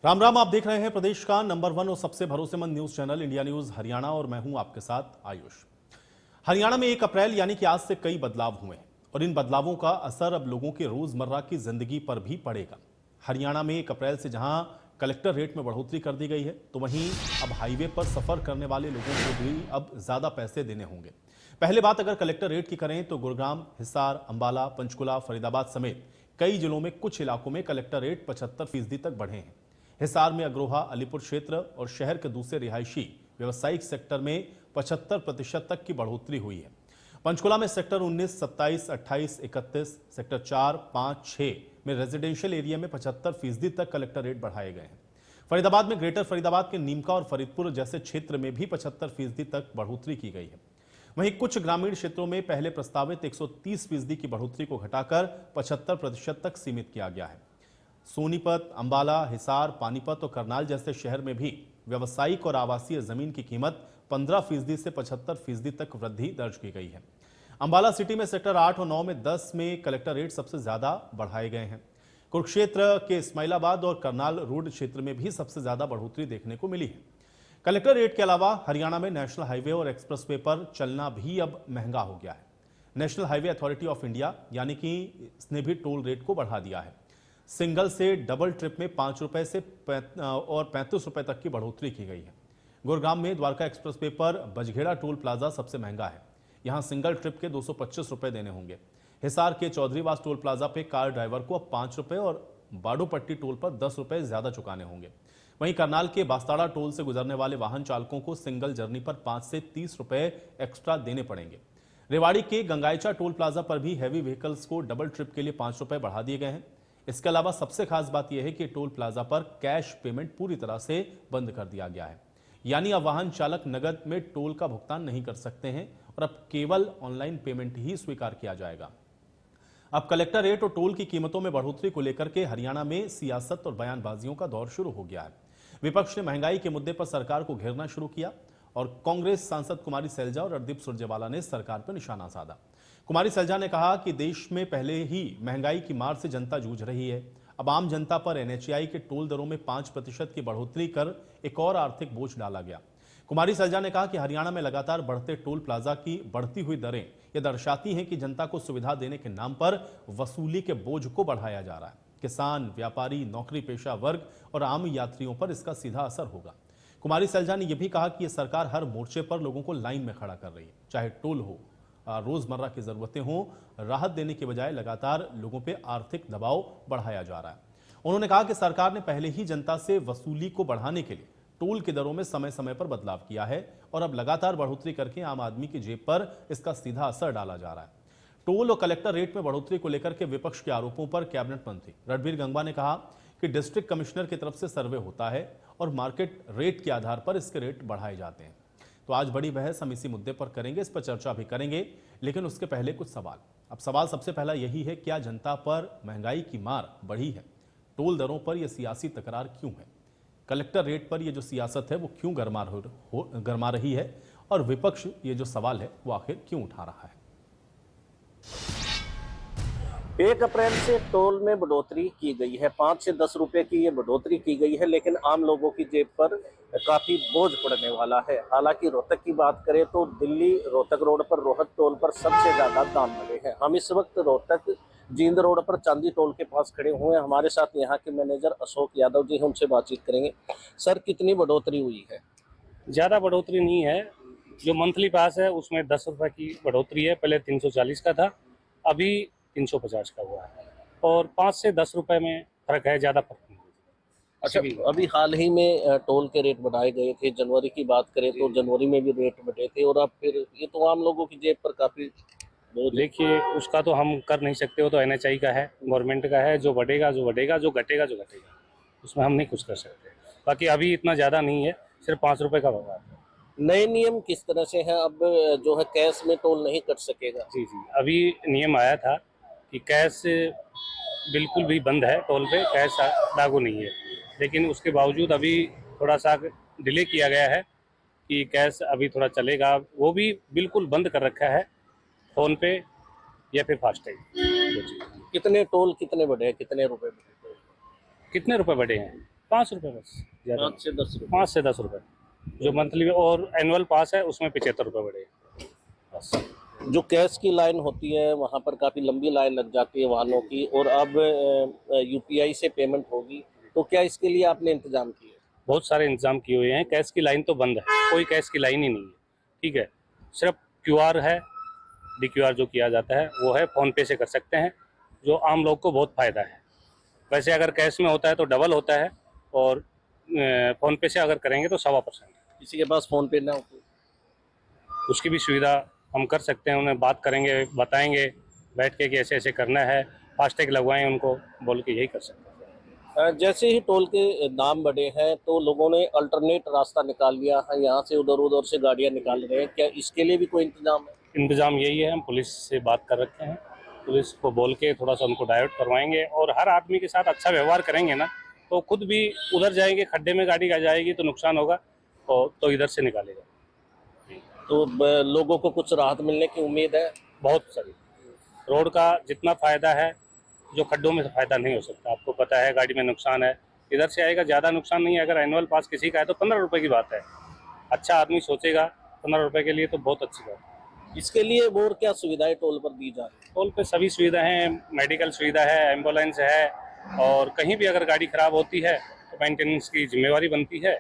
राम राम। आप देख रहे हैं प्रदेश का नंबर 1 और सबसे भरोसेमंद news channel India news Haryana और मैं हूं आपके साथ आयुष। हरियाणा में 1 अप्रैल यानी कि आज से कई बदलाव हुए हैं और इन बदलावों का असर अब लोगों के रोजमर्रा की जिंदगी पर भी पड़ेगा। हरियाणा में 1 अप्रैल से जहां कलेक्टर रेट में बढ़ोतरी कर दी गई है, तो वहीं अब हाईवे पर सफर करने वाले लोगों को भी अब ज्यादा पैसे देने होंगे। पहले बात अगर कलेक्टर रेट की करें तो गुरुग्राम, हिसार, अंबाला, पंचकुला, फरीदाबाद समेत कई जिलों में कुछ इलाकों में कलेक्टर रेट 75% तक बढ़े हैं। हिसार में अग्रोहा, अलीपुर क्षेत्र और शहर के दूसरे रिहायशी व्यवसायिक सेक्टर में 75% तक की बढ़ोतरी हुई है। पंचकुला में सेक्टर 19, 27, 28, 31, सेक्टर 4, 5, 6 में रेजिडेंशियल एरिया में 75% तक कलेक्टर रेट बढ़ाए गए हैं। फरीदाबाद में ग्रेटर फरीदाबाद के नीमका और फरीदपुर जैसे क्षेत्र में भी 75% तक बढ़ोतरी की गई है। वहीं कुछ ग्रामीण क्षेत्रों में पहले प्रस्तावित 130% की बढ़ोतरी को घटाकर 75% तक सीमित किया गया है। सोनीपत, अंबाला, हिसार, पानीपत और करनाल जैसे शहर में भी व्यावसायिक और आवासीय जमीन की कीमत 15% से 75% तक वृद्धि दर्ज की गई है। अंबाला सिटी में सेक्टर 8 और 9 में 10 में कलेक्टर रेट सबसे ज्यादा बढ़ाए गए हैं। कुरुक्षेत्र के इस्माइलाबाद और करनाल रोड क्षेत्र में भी सबसे ज्यादा बढ़ोतरी देखने को मिली है। कलेक्टर रेट के अलावा हरियाणा में नेशनल हाईवे और एक्सप्रेसवे पर चलना भी अब महंगा हो गया है। National highway authority of India यानी कि इसने भी टोल रेट को बढ़ा दिया है। सिंगल से डबल ट्रिप में 5 रुपए से और 35 रुपए तक की बढ़ोतरी की गई है। गुरुग्राम में द्वारका एक्सप्रेसवे पर बजघेड़ा टोल प्लाजा सबसे महंगा है। यहां सिंगल ट्रिप के 225 रुपए देने होंगे। हिसार के चौधरीवास टोल प्लाजा पे कार ड्राइवर को अब 5 रुपए और बाडोपट्टी टोल पर 10 रुपए ज्यादा चुकाने होंगे। वहीं करनाल के बास्ताड़ा टोल से गुजरने वाले वाहन चालकों को सिंगल जर्नी पर 5 से 30 रुपए एक्स्ट्रा देने पड़ेंगे। रेवाड़ी के गंगाईचा टोल प्लाजा पर भी हैवी व्हीकल्स को डबल ट्रिप के लिए 5 रुपए बढ़ा दिए गए हैं। इसके अलावा सबसे खास बात यह है कि टोल प्लाजा पर कैश पेमेंट पूरी तरह से बंद कर दिया गया है, यानी अब वाहन चालक नगद में टोल का भुगतान नहीं कर सकते हैं और अब केवल ऑनलाइन पेमेंट ही स्वीकार किया जाएगा। अब कलेक्टर रेट और टोल की कीमतों में बढ़ोतरी को लेकर के हरियाणा में सियासत और बयानबाजियों का दौर शुरू हो गया है। विपक्ष ने महंगाई के मुद्दे पर सरकार को घेरना शुरू किया और कांग्रेस सांसद कुमारी सैलजा और रणदीप सुरजेवाला ने सरकार पर निशाना साधा। कुमारी सैलजा ने कहा कि देश में पहले ही महंगाई की मार से जनता जूझ रही है। अब आम जनता पर एनएचएआई के टोल दरों में 5% की बढ़ोतरी कर एक और आर्थिक बोझ डाला गया। कुमारी सैलजा ने कहा कि हरियाणा में लगातार बढ़ते टोल प्लाजा की बढ़ती हुई दरें यह दर्शाती हैं कि जनता को सुविधा देने के नाम पर वसूली के बोझ को बढ़ाया जा रहा है। किसान, व्यापारी, नौकरी पेशा वर्ग और आम यात्रियों पर इसका सीधा असर होगा। कुमारी सैलजा ने यह भी कहा कि यह सरकार हर मोर्चे पर लोगों को लाइन में खड़ा कर रही है, चाहे टोल हो, रोजमर्रा की जरूरतें हों। राहत देने के बजाय लगातार लोगों पर आर्थिक दबाव बढ़ाया जा रहा है। उन्होंने कहा कि सरकार ने पहले ही जनता से वसूली को बढ़ाने के लिए टोल की दरों में समय समय पर बदलाव किया है और अब लगातार बढ़ोतरी करके आम आदमी की जेब पर इसका सीधा असर डाला जा रहा है। टोल और कलेक्टर रेट में बढ़ोतरी को लेकर के विपक्ष के आरोपों पर कैबिनेट मंत्री रणबीर गंगवा ने कहा कि डिस्ट्रिक्ट कमिश्नर की तरफ से सर्वे होता है और मार्केट रेट के आधार पर इसके रेट बढ़ाए जाते हैं। तो आज बड़ी बहस हम इसी मुद्दे पर करेंगे, इस पर चर्चा भी करेंगे, लेकिन उसके पहले कुछ सवाल। अब सवाल सबसे पहला यही है, क्या जनता पर महंगाई की मार बढ़ी है? टोल दरों पर यह सियासी तकरार क्यों है? कलेक्टर रेट पर यह जो सियासत है वो क्यों गरमा रही है? और विपक्ष ये जो सवाल है वो आखिर क्यों उठा रहा है? 1 अप्रैल से टोल में बढ़ोतरी की गई है। 5 से 10 रुपए की ये बढ़ोतरी की गई है, लेकिन आम लोगों की जेब पर काफी बोझ पड़ने वाला है। हालांकि रोहतक की बात करें तो दिल्ली रोहतक रोड पर रोहत टोल पर सबसे ज्यादा दाम बढ़े हैं। हम इस वक्त रोहतक जींद रोड पर चांदी टोल के पास खड़े हुए हैं। हमारे साथ यहाँ के मैनेजर अशोक यादव जी हैं, उनसे बातचीत करेंगे। सर, कितनी बढ़ोतरी हुई है? ज़्यादा बढ़ोतरी नहीं है। जो मंथली पास है उसमें 10 रुपये की बढ़ोतरी है। पहले 340 का था, अभी 350 का हुआ है और 5 से 10 रुपये में फर्क है, ज़्यादा फर्क नहीं है। अच्छा, अभी हाल ही में टोल के रेट बढ़ाए गए थे। जनवरी की बात करें तो जनवरी में भी रेट बढ़े थे और अब फिर ये तो आम लोगों की जेब पर काफी। देखिए, उसका तो हम कर नहीं सकते, वो तो एनएचएआई का है, गवर्नमेंट का है। जो बढ़ेगा जो बढ़ेगा, जो घटेगा जो घटेगा, उसमें हम नहीं कुछ कर सकते। बाकी अभी इतना ज़्यादा नहीं है, सिर्फ 5 रुपये का होगा। नए नियम किस तरह से हैं? अब जो है कैश में टोल नहीं कट सकेगा। जी, अभी नियम आया था कि कैश बिल्कुल भी बंद है, टोल पे कैश लागू नहीं है। लेकिन उसके बावजूद अभी थोड़ा सा डिले किया गया है कि कैश अभी थोड़ा चलेगा। वो भी बिल्कुल बंद कर रखा है, फ़ोन पे या फिर फास्टैग। कितने टोल कितने बढ़े हैं, कितने रुपए बढ़े? कितने रुपए बढ़े हैं? ₹5 बस, ज़्यादा 5 से 10 रुपये। 5 से 10 रुपये जो मंथली और एनुअल पास है उसमें ₹75 बढ़ेगा बस। जो कैश की लाइन होती है वहाँ पर काफ़ी लंबी लाइन लग जाती है वाहनों की, और अब यूपीआई से पेमेंट होगी, तो क्या इसके लिए आपने इंतजाम किए? बहुत सारे इंतजाम किए हुए हैं। कैश की लाइन तो बंद है, कोई कैश की लाइन ही नहीं है, ठीक है। सिर्फ क्यूआर है, DQR जो किया जाता है वो है, फ़ोन पे से कर सकते हैं, जो आम लोग को बहुत फ़ायदा है। वैसे अगर कैश में होता है तो डबल होता है, और फ़ोन पे से अगर करेंगे तो 1.25%। किसी के पास फ़ोन पे ना हो तो? उसकी भी सुविधा हम कर सकते हैं, उन्हें बात करेंगे, बताएंगे बैठ के कि ऐसे ऐसे करना है, फास्टैग लगवाएं उनको बोल के, यही कर सकते हैं। जैसे ही टोल के दाम बढ़े हैं तो लोगों ने अल्टरनेट रास्ता निकाल लिया है, यहाँ से उधर उधर से गाड़ियाँ निकाल रहे हैं, क्या इसके लिए भी कोई इंतजाम है? इंतज़ाम यही है, हम पुलिस से बात कर रखे हैं, पुलिस को बोल के थोड़ा सा उनको डाइवर्ट करवाएंगे, और हर आदमी के साथ अच्छा व्यवहार करेंगे ना तो खुद भी उधर जाएंगे, खड्डे में गाड़ी आ जाएगी तो नुकसान होगा, और तो इधर से निकालेगा। तो लोगों को कुछ राहत मिलने की उम्मीद है? बहुत सारी रोड का जितना फ़ायदा है, जो खड्डों में फ़ायदा नहीं हो सकता, आपको पता है गाड़ी में नुकसान है, इधर से आएगा, ज़्यादा नुकसान नहीं है। अगर एनुअल पास किसी का है तो ₹15 की बात है, अच्छा आदमी सोचेगा ₹15 के लिए तो बहुत अच्छी बात है। इसके लिए और क्या सुविधाएं टोल पर दी जा रही है? टोल पे सभी सुविधाएं, मेडिकल सुविधा है, एम्बुलेंस है, और कहीं भी अगर गाड़ी खराब होती है तो मेंटेनेंस की जिम्मेवारी बनती है,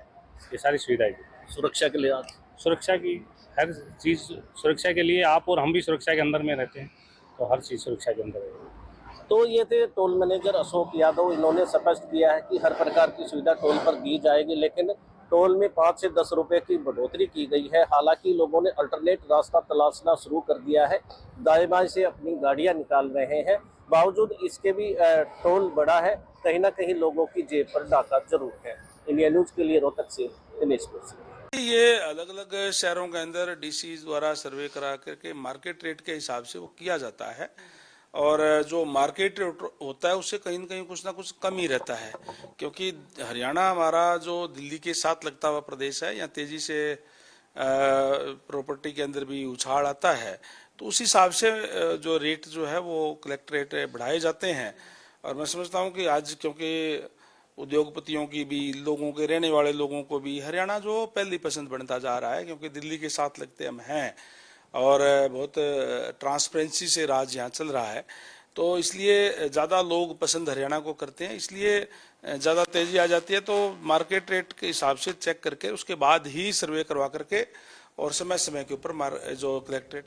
ये सारी सुविधाएं। सुरक्षा के लिए आज सुरक्षा की हर चीज़, सुरक्षा के लिए आप और हम भी सुरक्षा के अंदर में रहते हैं, तो हर चीज़ सुरक्षा के अंदर है। तो ये थे टोल मैनेजर अशोक यादव। इन्होंने स्पष्ट किया है कि हर प्रकार की सुविधा टोल पर दी जाएगी, लेकिन टोल में 5 से 10 रुपए की बढ़ोतरी की गई है। हालांकि लोगों ने अल्टरनेट रास्ता तलाशना शुरू कर दिया है, दाएं बाएं से अपनी गाड़ियां निकाल रहे हैं। बावजूद इसके भी टोल बढ़ा है, कहीं ना कहीं लोगों की जेब पर डाका जरूर है। इंडिया न्यूज के लिए रोहतक से दिनेश कुर्सी। ये अलग अलग शहरों के अंदर डीसी द्वारा सर्वे करा करके मार्केट रेट के हिसाब से वो किया जाता है, और जो मार्केट रेट होता है उससे कहीं न कहीं कुछ ना कुछ कम ही रहता है, क्योंकि हरियाणा हमारा जो दिल्ली के साथ लगता हुआ प्रदेश है, यहाँ तेजी से प्रॉपर्टी के अंदर भी उछाल आता है, तो उस हिसाब से जो रेट जो है वो कलेक्ट रेट बढ़ाए जाते हैं। और मैं समझता हूँ कि आज क्योंकि उद्योगपतियों की भी, लोगों के, रहने वाले लोगों को भी हरियाणा जो पहली पसंद बनता जा रहा है, क्योंकि दिल्ली के साथ लगते हम हैं और बहुत ट्रांसपेरेंसी से राज यहाँ चल रहा है, तो इसलिए ज़्यादा लोग पसंद हरियाणा को करते हैं, इसलिए ज़्यादा तेज़ी आ जाती है। तो मार्केट रेट के हिसाब से चेक करके उसके बाद ही सर्वे करवा करके और समय समय के ऊपर जो कलेक्ट्रेट।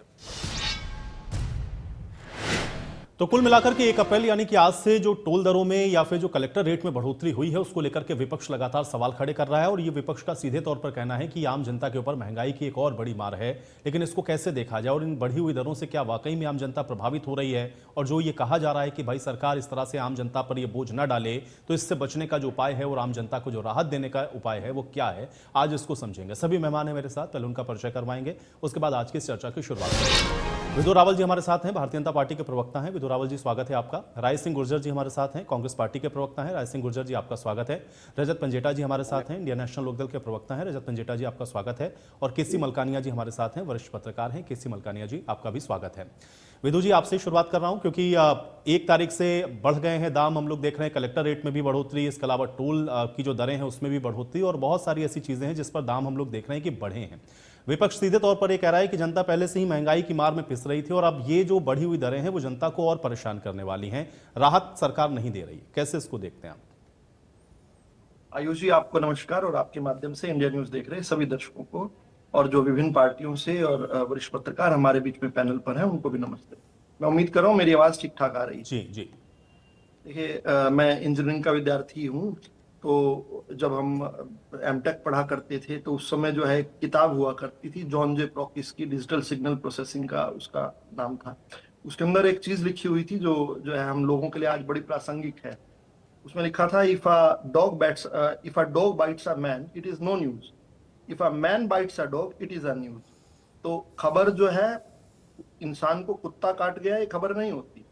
तो कुल मिलाकर के 1 अप्रैल यानी कि आज से जो टोल दरों में या फिर जो कलेक्टर रेट में बढ़ोतरी हुई है, उसको लेकर के विपक्ष लगातार सवाल खड़े कर रहा है, और ये विपक्ष का सीधे तौर पर कहना है कि आम जनता के ऊपर महंगाई की एक और बड़ी मार है। लेकिन इसको कैसे देखा जाए, और इन बढ़ी हुई दरों से क्या वाकई में आम जनता प्रभावित हो रही है? और जो ये कहा जा रहा है कि भाई सरकार इस तरह से आम जनता पर ये बोझ न डाले, तो इससे बचने का जो उपाय है और आम जनता को जो राहत देने का उपाय है वो क्या है, आज इसको समझेंगे। सभी मेहमान है मेरे साथ, पहले उनका परिचय करवाएंगे, उसके बाद आज की इस चर्चा की शुरुआत करेंगे। विधु रावल जी हमारे साथ हैं, भारतीय जनता पार्टी के प्रवक्ता हैं। विधु रावल जी स्वागत है आपका। राय सिंह गुर्जर जी हमारे साथ हैं, कांग्रेस पार्टी के प्रवक्ता हैं। राय सिंह गुर्जर जी आपका स्वागत है। रजत पंजेटा जी हमारे साथ हैं, इंडियन नेशनल लोकदल के प्रवक्ता हैं। रजत पंजेटा जी आपका स्वागत है। और केसी मलकानिया जी हमारे साथ हैं, वरिष्ठ पत्रकार हैं। केसी मलकानिया जी आपका भी स्वागत है। विधु जी आपसे शुरुआत कर रहा हूं, क्योंकि 1 तारीख से बढ़ गए हैं दाम, हम लोग देख रहे हैं कलेक्टर रेट में भी बढ़ोतरी, इसके अलावा टोल की जो दरें हैं उसमें भी बढ़ोतरी, और बहुत सारी ऐसी चीजें हैं जिस पर दाम हम लोग देख रहे हैं कि बढ़े हैं। विपक्ष सीधे तौर पर यह कह रहा है कि जनता पहले से ही महंगाई की मार में पिस रही थी, और अब ये जो बढ़ी हुई दरें हैं वो जनता को और परेशान करने वाली हैं, राहत सरकार नहीं दे रही। कैसे इसको देखते हैं आप? आयुष जी, आपको नमस्कार, और आपके माध्यम से इंडिया न्यूज देख रहे सभी दर्शकों को, और जो विभिन्न पार्टियों से और वरिष्ठ पत्रकार हमारे बीच में पैनल पर हैं उनको भी नमस्ते। मैं उम्मीद कर रहा हूँ मेरी आवाज ठीक ठाक आ रही है। जी जी। देखिए, मैं इंजीनियरिंग का विद्यार्थी हूँ, तो जब हम एमटेक पढ़ा करते थे तो उस समय जो है एक किताब हुआ करती थी, जॉन जे प्रोकिस की, डिजिटल सिग्नल प्रोसेसिंग का उसका नाम था। उसके अंदर एक चीज लिखी हुई थी जो है हम लोगों के लिए आज बड़ी प्रासंगिक है। उसमें लिखा था, if a dog bites a man it is no news, if a man bites a dog it is a news. तो खबर जो है, इंसान को कुत्ता काट गया ये खबर नहीं होती,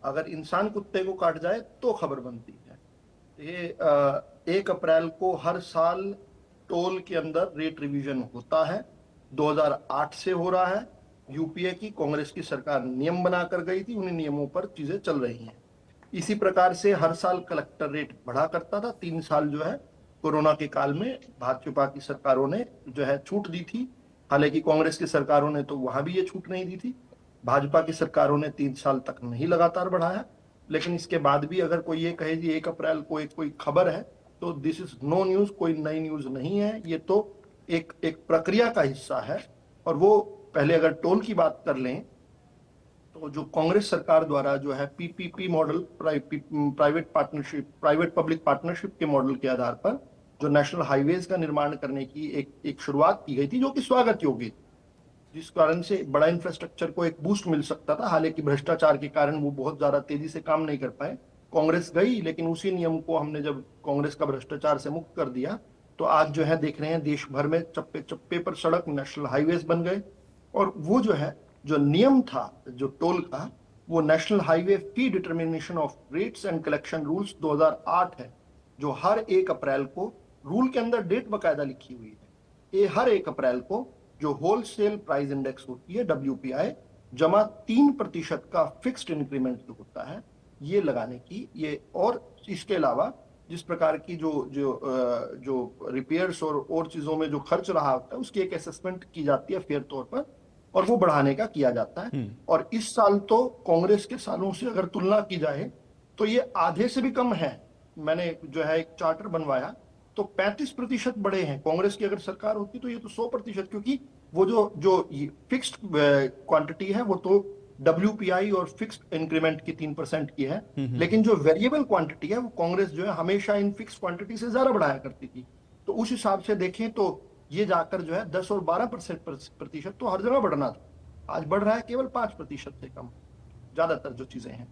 अगर इंसान कुत्ते को काट जाए तो खबर बनती है। ये 1 अप्रैल को हर साल टोल के अंदर रेट रिवीजन होता है, 2008 से हो रहा है। यूपीए की, कांग्रेस की सरकार नियम बनाकर गई थी, उन्हीं नियमों पर चीजें चल रही हैं। इसी प्रकार से हर साल कलेक्टर रेट बढ़ा करता था, 3 साल जो है कोरोना के काल में भाजपा की सरकारों ने जो है छूट दी थी। हालांकि कांग्रेस की सरकारों ने तो वहां भी ये छूट नहीं दी थी। भाजपा की सरकारों ने 3 साल तक नहीं लगातार बढ़ाया। लेकिन इसके बाद भी अगर कोई ये कहे कि 1 अप्रैल को एक कोई खबर है, तो दिस इज नो न्यूज, कोई नई न्यूज नहीं है। ये तो एक प्रक्रिया का हिस्सा है। और वो पहले अगर टोल की बात कर लें, तो जो कांग्रेस सरकार द्वारा जो है PPP model, private partnership, private public partnership के मॉडल के आधार पर जो नेशनल हाईवेज का निर्माण करने की एक शुरुआत की गई थी, जो कि स्वागत योग्य थी, जिस कारण से बड़ा इंफ्रास्ट्रक्चर को एक बूस्ट मिल सकता था। हालांकि भ्रष्टाचार के कारण वो बहुत ज्यादा तेजी से काम नहीं कर पाए। कांग्रेस गई, लेकिन उसी नियम को हमने जब कांग्रेस का भ्रष्टाचार से मुक्त कर दिया, तो आज जो है देख रहे हैं देश भर में चप्पे चप्पे पर सड़क, नेशनल हाईवेज बन गए। और वो जो है जो नियम था जो टोल का, वो national highway fee determination of rates and collection rules 2008 है, जो हर 1 अप्रैल को, रूल के अंदर डेट बकायदा लिखी हुई है, ये हर 1 अप्रैल को जो होलसेल प्राइस इंडेक्स होती है WPI जमा 3% का फिक्स्ड इंक्रीमेंट जो होता है, ये लगाने की, ये और इसके अलावा जिस प्रकार की जो रिपेयर्स और चीजों में जो खर्च रहा होता है, उसकी एक असेसमेंट की जाती है फेयर तौर पर, और वो बढ़ाने का किया जाता है। और इस साल तो कांग्रेस के सालों से अगर तुलना की जाए तो ये आधे से भी कम है। मैंने जो है एक चार्टर बनवाया, तो 35% बढ़े हैं। कांग्रेस की अगर सरकार होती तो ये तो 100%, क्योंकि वो जो फिक्स्ड क्वांटिटी है वो तो WPI और फिक्स्ड इंक्रीमेंट की 3% की है। लेकिन जो वेरिएबल क्वांटिटी है वो कांग्रेस जो है हमेशा इन फिक्स क्वांटिटी से ज्यादा बढ़ाया करती थी। तो उस हिसाब से देखें तो ये जाकर जो है 10 और 12% तो हर जगह बढ़ना था, आज बढ़ रहा है केवल 5% से कम ज्यादातर जो चीजें हैं।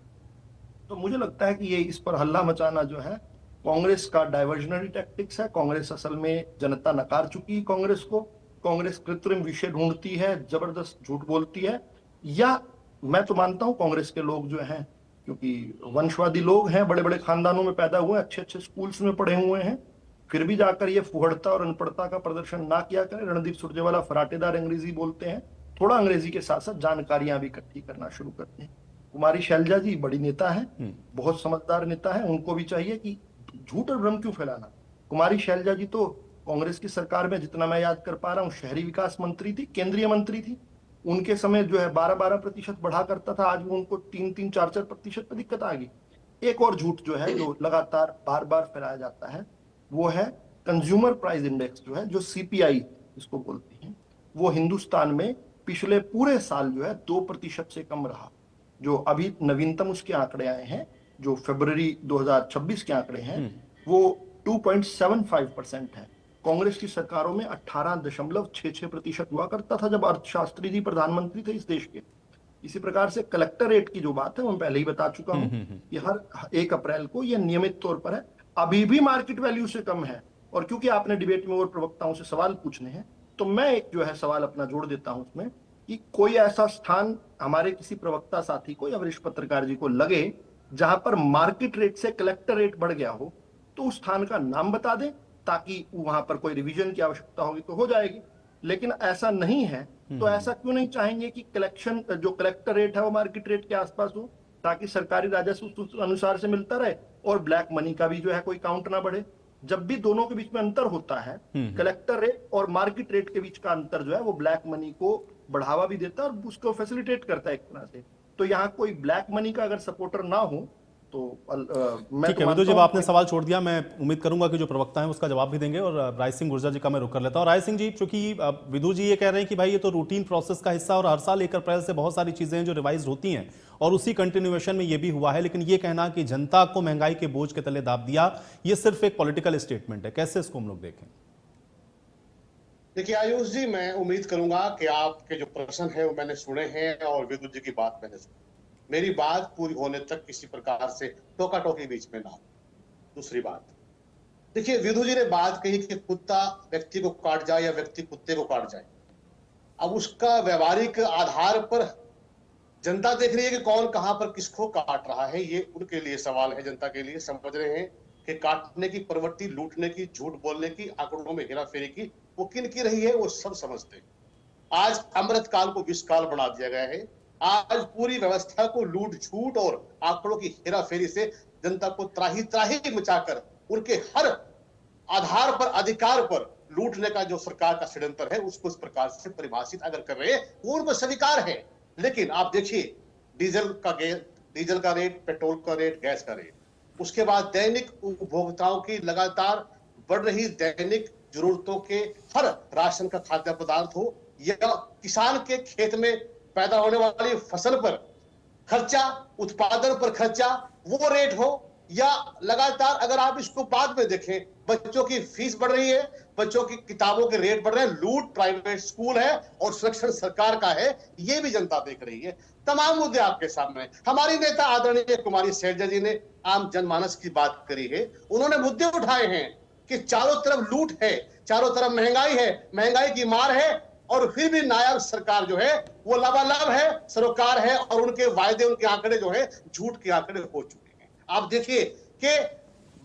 तो मुझे लगता है कि ये इस पर हल्ला मचाना जो है कांग्रेस का डाइवर्जनरी टैक्टिक्स है। कांग्रेस असल में जनता नकार चुकी है कांग्रेस को। कांग्रेस कृत्रिम विषय ढूंढती है, जबरदस्त झूठ बोलती है। या मैं तो मानता हूं कांग्रेस के लोग जो हैं, क्योंकि वंशवादी लोग हैं, बड़े बड़े खानदानों में पैदा हुए, अच्छे अच्छे स्कूल्स में पढ़े हुए हैं, फिर भी जाकर ये फुहड़ता और अनपढ़ता का प्रदर्शन ना किया करें। रणदीप सुरजेवाला फराटेदार अंग्रेजी बोलते हैं, थोड़ा अंग्रेजी के साथ साथ जानकारियां भी इकट्ठी करना शुरू करते हैं। कुमारी शैलजा जी बड़ी नेता है, बहुत समझदार नेता है, उनको भी चाहिए कि झूठ और भ्रम क्यों फैलाना। कुमारी शैलजा जी तो कांग्रेस की सरकार में, जितना मैं याद कर पा रहा हूँ, शहरी विकास मंत्री थी, केंद्रीय मंत्री थी। उनके समय जो है 12% बढ़ा करता था, आज वो उनको 3-3, 4-4% पर दिक्कत आ गई। एक और झूठ जो है जो लगातार बार बार फैलाया जाता है, वो है कंज्यूमर प्राइस इंडेक्स जो है, जो CPI इसको बोलते हैं, वो हिंदुस्तान में पिछले पूरे साल जो है 2% से कम रहा। जो अभी नवीनतम उसके आंकड़े आए हैं, जो फरवरी 2026 के आंकड़े हैं, वो 2.75% है। कांग्रेस की सरकारों में 18.66% हुआ करता था जब अर्थशास्त्री जी प्रधानमंत्री थे इस देश के। इसी प्रकार से कलेक्टर रेट की जो बात है वो मैं पहले ही बता चुका हूं कि हर 1 अप्रैल को यह नियमित तौर पर है, अभी भी मार्केट वैल्यू से कम है। और क्योंकि आपने डिबेट में और प्रवक्ताओं से सवाल पूछने हैं, तो मैं एक जो है सवाल अपना जोड़ देता हूं उसमें, कि कोई ऐसा स्थान हमारे किसी प्रवक्ता साथी को या वरिष्ठ पत्रकार जी को लगे जहां पर मार्केट रेट से कलेक्टर रेट बढ़ गया हो, तो उस स्थान का नाम बता दें, ताकि वहां पर कोई रिवीजन की आवश्यकता होगी तो हो जाएगी। लेकिन ऐसा नहीं है, तो ऐसा क्यों नहीं चाहेंगे कि कलेक्शन जो कलेक्टर रेट है वो मार्केट रेट के आसपास हो, ताकि सरकारी राजस्व उस अनुसार से मिलता रहे और ब्लैक मनी का भी जो है कोई काउंट ना बढ़े। जब भी दोनों के बीच में अंतर होता है, कलेक्टर रेट और मार्केट रेट के बीच का अंतर जो है वो ब्लैक मनी को बढ़ावा भी देता है और उसको फैसिलिटेट करता है एक तरह से। तो यहाँ कोई ब्लैक मनी का अगर सपोर्टर ना हो तो मैं ठीक है विदु जी, आपने सवाल छोड़ दिया। मैं उम्मीद करूंगा कि जो प्रवक्ता हैं उसका जवाब भी देंगे। और राय सिंह गुर्जर जी का मैं रुक कर लेता हूं। राय सिंह जी, चूंकि विदु जी ये कह रहे हैं कि भाई ये तो रूटीन प्रोसेस का हिस्सा, और हर साल 1 अप्रैल से बहुत सारी चीजें हैं जो रिवाइज होती हैं, और उसी कंटिन्यूएशन में ये भी हुआ है, लेकिन ये कहना कि जनता को महंगाई के बोझ के तले दाब दिया, ये सिर्फ एक पॉलिटिकल स्टेटमेंट है, कैसे इसको हम लोग देखें? देखिए आयुष जी, मैं उम्मीद करूंगा कि आपके जो प्रश्न है वो मैंने सुने हैं और विद्युत जी की बात मैंने सुनी। मेरी बात पूरी होने तक किसी प्रकार से टोका टोकी बीच में ना हो। दूसरी बात, देखिए विधु जी ने बात कही कि कुत्ता व्यक्ति को काट जाए या व्यक्ति कुत्ते को काट जाए। अब उसका व्यवहारिक आधार पर जनता देख रही है कि कौन कहां पर किसको काट रहा है। ये उनके लिए सवाल है, जनता के लिए। समझ रहे हैं कि काटने की प्रवृत्ति, लूटने की, झूठ बोलने की, आंकड़ों में हेराफेरी की वो किन की रही है वो सब समझते हैं। आज अमृत काल को विष काल बना दिया गया है। आज पूरी व्यवस्था को लूट झूठ और आंकड़ों की हेराफेरी से जनता को त्राही त्राही मचाकर उनके हर आधार पर, अधिकार पर लूटने का जो सरकार का षड्यंत्र है उसको इस प्रकार से परिभाषित अगर कर रहे हैं वो उनको स्वीकार है। लेकिन आप देखिए डीजल का रेट, पेट्रोल का रेट, गैस का रेट, उसके बाद दैनिक उपभोक्ताओं की लगातार बढ़ रही दैनिक जरूरतों के हर राशन का खाद्य पदार्थ हो या किसान के खेत में पैदा होने वाली फसल पर खर्चा, उत्पादन पर खर्चा, वो रेट हो, या लगातार अगर आप इसको बाद में देखें, बच्चों की फीस बढ़ रही है, बच्चों की किताबों के रेट बढ़ रहे हैं, लूट प्राइवेट स्कूल है और संरक्षण सरकार का है, ये भी जनता देख रही है। तमाम मुद्दे आपके सामने। हमारी नेता आदरणीय कुमारी सैलजा जी ने आम जनमानस की बात करी है, उन्होंने मुद्दे उठाए हैं कि चारों तरफ लूट है, चारों तरफ महंगाई है, महंगाई की मार है, और फिर भी नायब सरकार जो है वो लबालब है, सरोकार है, और उनके वायदे, उनके आंकड़े जो है झूठ के आंकड़े हो चुके हैं। आप देखिए कि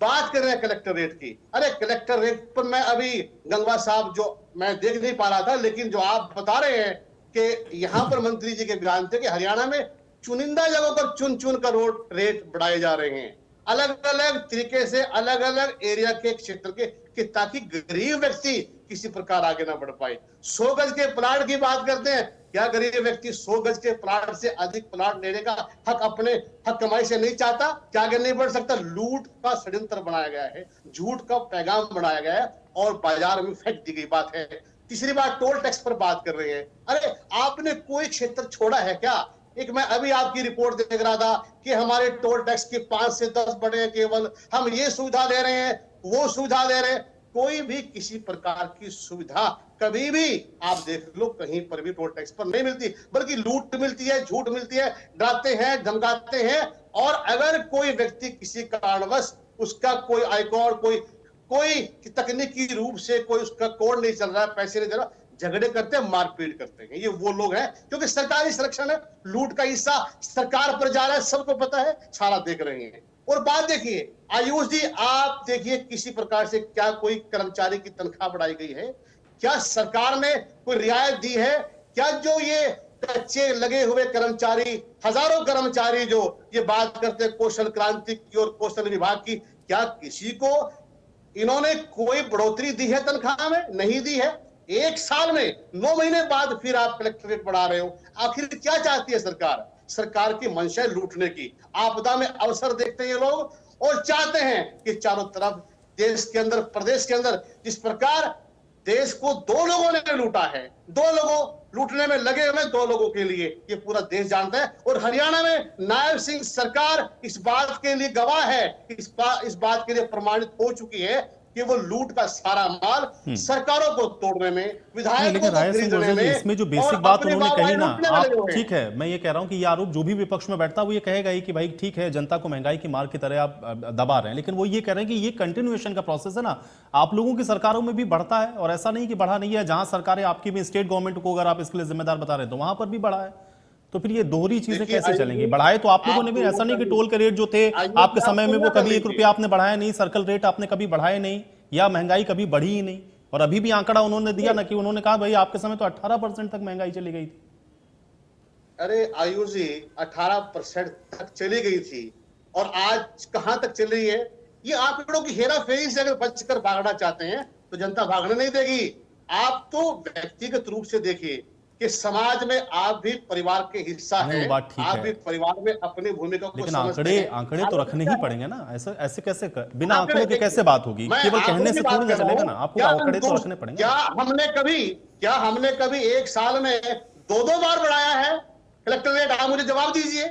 बात कर रहे हैं कलेक्टर रेट की, अरे कलेक्टर रेट पर मैं अभी गंगवा साहब जो मैं देख नहीं पा रहा था, लेकिन जो आप बता रहे हैं कि यहाँ पर मंत्री जी के बयान थे कि हरियाणा में चुनिंदा जगहों पर चुन चुन कर रोड रेट बढ़ाए जा रहे हैं, अलग अलग तरीके से, अलग अलग एरिया के क्षेत्र के, कि ताकि गरीब व्यक्ति किसी प्रकार आगे ना बढ़ पाए। 100 गज के प्लाट की बात करते हैं, क्या गरीब व्यक्ति 100 गज के प्लाट से अधिक प्लाट लेने का हक अपने हक कमाई से नहीं चाहता? क्या आगे नहीं बढ़ सकता? लूट का षड्यंत्र बनाया गया है, झूठ का पैगाम बनाया गया है और बाजार में फेंक दी गई बात है। तीसरी बात, टोल टैक्स पर बात कर रहे हैं। अरे आपने कोई क्षेत्र छोड़ा है क्या? एक मैं अभी आपकी रिपोर्ट देख रहा था कि हमारे टोल टैक्स के 5 से 10 बढ़े, केवल हम ये सुविधा दे रहे हैं, वो सुविधा दे रहे हैं। कोई भी किसी प्रकार की सुविधा कभी भी आप देख लो कहीं पर भी टोल टैक्स पर नहीं मिलती, बल्कि लूट मिलती है, झूठ मिलती है, डराते हैं, धमकाते हैं। और अगर कोई व्यक्ति किसी कारणवश उसका कोई आयकर, कोई तकनीकी रूप से कोई उसका कोड नहीं चल रहा है, पैसे नहीं दे रहा, झगड़े करते हैं, मारपीट करते हैं। ये वो लोग हैं क्योंकि सरकारी संरक्षण है, लूट का हिस्सा सरकार पर जा रहा है, सबको पता है, सारा देख रहे हैं। और बात देखिए आयुष जी, आप देखिए किसी प्रकार से क्या कोई कर्मचारी की तनख्वाह बढ़ाई गई है? क्या सरकार ने कोई रियायत दी है? क्या जो ये कच्चे लगे हुए कर्मचारी, हजारों कर्मचारी जो ये बात करते हैं कौशल क्रांति की और कौशल विभाग की, क्या किसी को इन्होंने कोई बढ़ोतरी दी है तनख्वाह में? नहीं दी है। 1 साल में 9 महीने बाद फिर आप कलेक्टरेट बढ़ा रहे हो। आखिर क्या चाहती है सरकार? सरकार की मंशा है लूटने की। आपदा में अवसर देखते हैं ये लोग और चाहते हैं कि चारों तरफ देश के अंदर, प्रदेश के अंदर जिस प्रकार देश को 2 लोगों ने लूटा है, 2 लोगों लूटने में लगे हुए, 2 लोगों के लिए ये पूरा देश जानता है। और हरियाणा में नायब सिंह सरकार इस बात के लिए गवाह है, इस बात के लिए प्रमाणित हो चुकी है कि वो लूट का सारा माल सरकारों को तोड़ने में, विधायकों को खरीदने में, इसमें जो बेसिक बात उन्होंने कही ना, आप ठीक है, मैं ये कह रहा हूं कि ये आरोप जो भी विपक्ष में बैठता है वो ये कहेगा ही कि भाई ठीक है, जनता को महंगाई की मार की तरह आप दबा रहे हैं, लेकिन वो ये कह रहे हैं कि ये कंटिन्यूएशन का प्रोसेस है ना, आप लोगों की सरकारों में भी बढ़ता है और ऐसा नहीं कि बढ़ा नहीं है। जहां सरकारें आपकी भी, स्टेट गवर्नमेंट को अगर आप इसके लिए जिम्मेदार बता रहे हैं तो वहां पर भी बढ़ा है, तो फिर ये दोहरी चीजें कैसे चलेंगी? बढ़ाए तो आप लोगों ने भी, ऐसा नहीं कि टोल के रेट जो थे आपके समय में वो कभी 1 रुपया आपने बढ़ाया नहीं, सर्कल रेट आपने कभी बढ़ाए नहीं, या महंगाई कभी बढ़ी ही नहीं। और अभी भी आंकड़ा उन्होंने दिया ना कि उन्होंने कहा भाई आपके समय तो 18% तक महंगाई चली गई थी। अरे आयुष जी, 18% तक चली गई थी और आज कहां तक चल रही है? ये आंकड़ों की हेरा फेरी से अगर बचकर भागना चाहते हैं तो जनता भागने नहीं देगी। आप तो व्यक्तिगत रूप से देखिए कि समाज में आप भी परिवार के हिस्सा हैं, आप भी परिवार में अपनी भूमिका को लेकिन आंकड़े तो रखने ही पड़ेंगे ना। ऐसे कैसे बिना आंकड़ों के कैसे बात होगी? केवल कहने से थोड़ी ना चलेगा ना, आपको आंकड़े तो रखने पड़ेंगे। क्या हमने कभी 1 साल में 2 बार बढ़ाया है कलेक्टर रेट? आप मुझे जवाब दीजिए।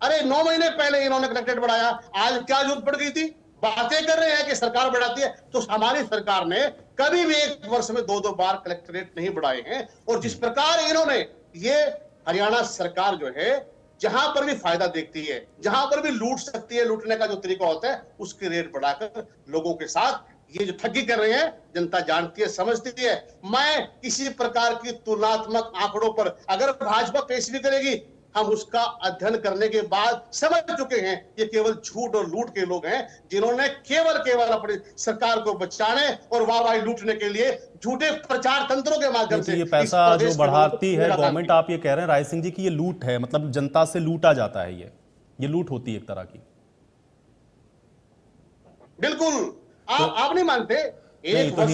अरे 9 महीने पहले इन्होंने कलेक्टर बढ़ाया, आज क्या जरूरत पड़ गई थी? बातें कर रहे हैं कि सरकार बढ़ाती है, तो हमारी सरकार ने कभी भी 1 वर्ष में 2 बार कलेक्टरेट नहीं बढ़ाए हैं। और जिस प्रकार इन्होंने, ये हरियाणा सरकार जो है जहां पर भी फायदा देखती है, जहां पर भी लूट सकती है, लूटने का जो तरीका होता है उसके रेट बढ़ाकर लोगों के साथ ये जो ठगी कर रहे हैं, जनता जानती है, समझती है। मैं किसी प्रकार की तुलनात्मक आंकड़ों पर अगर भाजपा पेश भी करेगी, हम उसका अध्ययन करने के बाद समझ चुके हैं ये केवल झूठ और लूट के लोग हैं, जिन्होंने केवल अपनी सरकार को बचाने और वाहवाही लूटने के लिए झूठे प्रचार तंत्रों के माध्यम से ये पैसा जो बढ़ाती है गवर्नमेंट, आप ये कह रहे हैं राय सिंह जी की ये लूट है, मतलब जनता से लूटा जाता है, ये लूट होती है एक तरह की। बिल्कुल। आप नहीं मानते? नहीं, तो वर्ष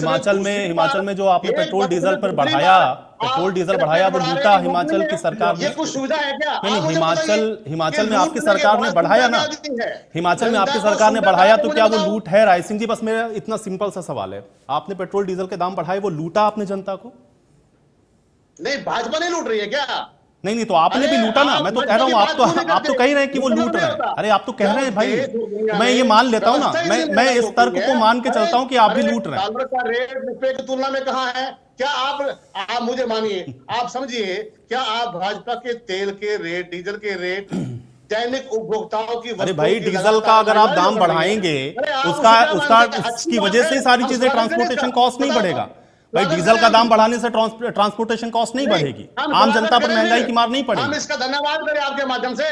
हिमाचल में जो आपने एक पेट्रोल वर्ष डीजल में पर दूसरी बढ़ाया, बार पेट्रोल आप डीजल टैक्स बढ़ाया, वो बढ़ा रहे लूटा हैं, हिमाचल लूटने की में। सरकार ये ने। कुछ सुविधा है क्या? नहीं, आप मुझे बताइए हिमाचल कि में आपकी लूटने के सरकार ने बाद बढ़ाया ना, सुविधा क्या दी है? हिमाचल में जनता आपकी को सरकार ने सुविधा बढ़ाया, क्या तो है, क्या मुझे वो बताओ। लूट है? राय सिंह जी, बस मेरा इतना सिंपल सा सवाल है, आपने पेट्रोल डीजल के दाम बढ़ाए, वो लूटा आपने जनता को? नहीं, भाजपा नहीं लूट रही है क्या? नहीं नहीं, तो आपने भी अरे लूटा ना। आप मैं तो कह भाजपा रहा की हूं, बात क्यों नहीं आप तो करते? कह रहे हैं कि वो लूटना लूट नहीं रहे हैं। होता। अरे आप तो कह रहे हैं जब भाई, देश और दुनिया मैं ये में मान लेता हूं ना, व्यवस्था ही मैं नहीं इस तर्क होती को है। मान के चलता हूं कि आप भी अरे लूट रहे हैं। डॉलर का रेट रुपए की तुलना में कहाँ है? क्या आप मुझे मानिए, आप समझिए, क्या आप भाजपा के तेल के रेट, डीजल के रेट, दैनिक उपभोक्ताओं की अरे वस्तुओं भाई, की डीजल का लगातार अगर आप महंगाई दाम जो बढ़ रही है, बढ़ाएंगे, अरे आप उसका उसे क्या उसका मानते हैं? अच्छी उसकी बात वजह है, से ही सारी हम चीजें, स्वागत करें ट्रांसपोर्टेशन इसका। कॉस्ट नहीं बताओ तो। बढ़ेगा भाई। स्वागत डीजल करें का हम। दाम बढ़ाने से ट्रांसपोर्टेशन कॉस्ट नहीं बढ़ेगी, हम आम स्वागत जनता पर करेंगे। महंगाई की मार नहीं हम पड़ेगी। इसका धन्यवाद करें आपके माध्यम से।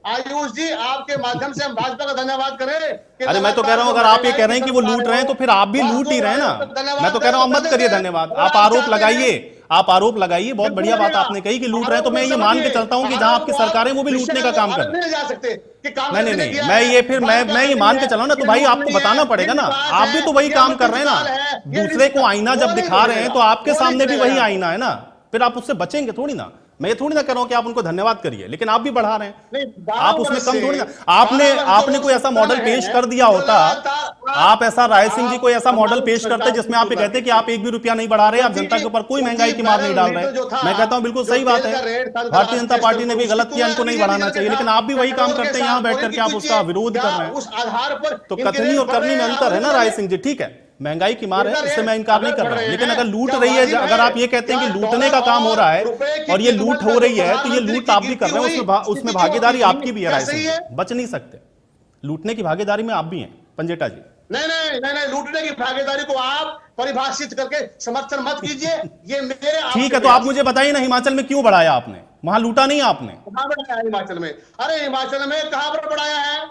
आयुष जी, आपके माध्यम से हम भाजपा का धन्यवाद करें कि अरे मैं तो कह लगातार रहा हूं, जो अगर आप ये महंगाई कह की रहे हैं कि तरफ वो आ लूट रहे हैं, तो फिर आप भी बात लूट ही हो रहे हैं रहा ना। है, तो धन्यवाद मैं तो कह रहा हूं, आप करें, मत कर करिए देंगे। धन्यवाद, अगर आप आप आरोप चाहते हैं, लगाइए। आप आरोप लगाइए, बहुत बिल्कुल बढ़िया बात लगेगा। आपने कही कि लूट रहे हैं, तो मैं आरोप ये मत मान के लगाइए। चलता हूं कि जहां आरोप आपकी को सरकार है, आप वो भी लूटने विषय का को काम कर अलग रहे हैं। नहीं ले जा सकते कि नहीं कांग्रेस नहीं ने नहीं, किया मैं है, ये फिर भाजपा मैं ने ये नहीं मान है, के चला ना, तो ये भाई लूट आपको नहीं है, बताना ये पड़ेगा ना। विकास आप भी है, तो वही ये काम अमृत कर रहे हैं काल ना। है, ये दूसरे को आईना वो जब नहीं दिखा रहे हैं, चलेगा, तो आपके वो नहीं सामने भी चलेगा वही यहाँ। आईना है ना। फिर आप उससे बचेंगे थोड़ी ना। मैं ये थोड़ी ना कह रहा हूं कि आप उनको धन्यवाद करिए, लेकिन आप भी बढ़ा रहे हैं। नहीं, आप 12 उसमें वर्ष कम से, थोड़ी ना। 12 वर्ष जो आपने लोग कोई ऐसा सत्ता मॉडल में पेश हैं, कर दिया जो होता। लगातार आप ऐसा, राय सिंह जी कोई ऐसा मॉडल हमारी पेश करते सरकार की जिसमें आप ये तुलना कहते कि कीजिए। आप एक भी रुपया नहीं बढ़ा रहे, आप क्योंकि जनता के ऊपर कोई महंगाई क्योंकि की मार नहीं डाल रहे। बैरल लीटर जो था, मैं कहता हूं बिल्कुल जो सही बात तेल है। का रेट था भारतीय जनता अंतरराष्ट्रीय पार्टी स्तर ने पर, भी उसकी गलत किया, तुलना इनको नहीं कीजिए बढ़ाना डीजल के चाहिए, साथ, लेकिन आप भी वही काम पेट्रोल के करते हैं साथ, यहां बैठ बोले कि करके, आप पूछिए, उसका विरोध क्या कर रहे हैं। उस आधार पर तो इनके कथनी रेट और बढ़ करनी रहे में हैं? अंतर है आप ना राय बताइए। सिंह जी। ठीक है, महंगाई की मार इनका है, इससे रेट मैं इनकार नहीं अगर कर बढ़ रहा हूं, रहे लेकिन हैं, अगर लूट क्या रही है, वाजिब अगर है? आप ये कहते हैं क्या कि लूटने डॉलर का काम हो और रहा है रुपए की और ये कीमत लूट हो का जो रही है, तो ये प्रधानमंत्री लूट की आप भी कर गिनती रहे हैं, हुई, उसमें स्थिति भागीदारी वो आपकी भी है। राय कैसे सिंह ही जी, है? बच नहीं सकते, लूटने की भागीदारी में आप भी हैं पंजेटा जी। नहीं नहीं नहीं नहीं, लूटने की भागीदारी को आप परिभाषित करके समर्थन मत कीजिए। ये मेरे ठीक आपसे है, तो आप प्रयास मुझे बताइए ना, हिमाचल में क्यों बढ़ाया आपने? वहां लूटा नहीं आपने। कहाँ बढ़ाया है हिमाचल में? अरे हिमाचल में कहाँ पर बढ़ाया है?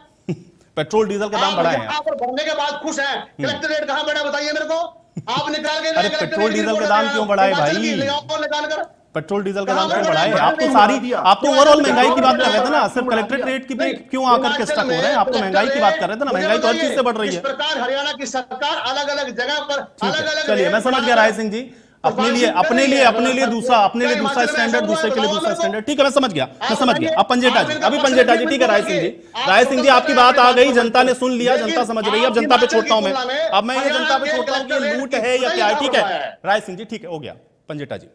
पेट्रोल डीजल का दाम आप बढ़ाए हैं यहाँ आप। पर बढ़ने के बाद खुश हैं। कलेक्टर रेट कहाँ बढ़ा बताइए मेरे को। आप निकाल के अरे लाए कलेक्टर पेट्रोल रेट की डीजल के रिपोर्ट दाम क्यों बढ़ाए हिमाचल की, भाई? ले आओ निकाल कर। पेट्रोल डीजल का कहाँ दाम पर क्यों बढ़ा बढ़ाए? है? आप तो क्यों सारी, बढ़ा दिया? आप तो क्यों ओवरऑल ऐसा महंगाई की बात क्यों कर रहे थे ना, बढ़ा? सिर्फ बढ़ा कलेक्ट्रेट दिया? रेट की पे नहीं, क्यों आकर के हिमाचल स्टक हो में रहे हैं? आप तो कलेक्टर महंगाई की बात कर रहे थे ना, मुझे महंगाई तो हर चीज बताइए, से बढ़ रही किस है। प्रकार हरियाणा की सरकार अलग अलग जगह पर ठीक अलग है, अलग चलिए, रेट मैं समझ गया बढ़ाकर राय सिंह जी। अपने लिए परिभाषित कर अपने रही लिए है। अपने लिए दूसरा, अपने क्या लिए दूसरा हिमाचल में ऐसा स्टैंडर्ड, हुआ है? दूसरे के लिए बताओ दूसरा मेरे को। स्टैंडर्ड। ठीक है, मैं समझ गया, मैं आप समझ गया। बताइए। अब पंजेटा आप जी, इनका अभी पक्ष पंजेटा रखिए, जी, ठीक है बिल्कुल राय सिंह रखिए। जी। आप राय सिंह जी, स्वतंत्र आपकी हैं बात अपनी आ बात गई, को जनता ने रखिए। सुन लिया, जनता लेकिन समझ रही है, अब आप जनता पे हिमाचल छोड़ता की हूं मैं। तुलना में अब मैं ये हरियाणा जनता पे के छोड़ता हूं कि ये कलेक्टर रेट लूट की है या बताइए क्या है। कहाँ ठीक बढ़ाया है राय सिंह जी, ठीक है, हो गया। पंजेटा जी।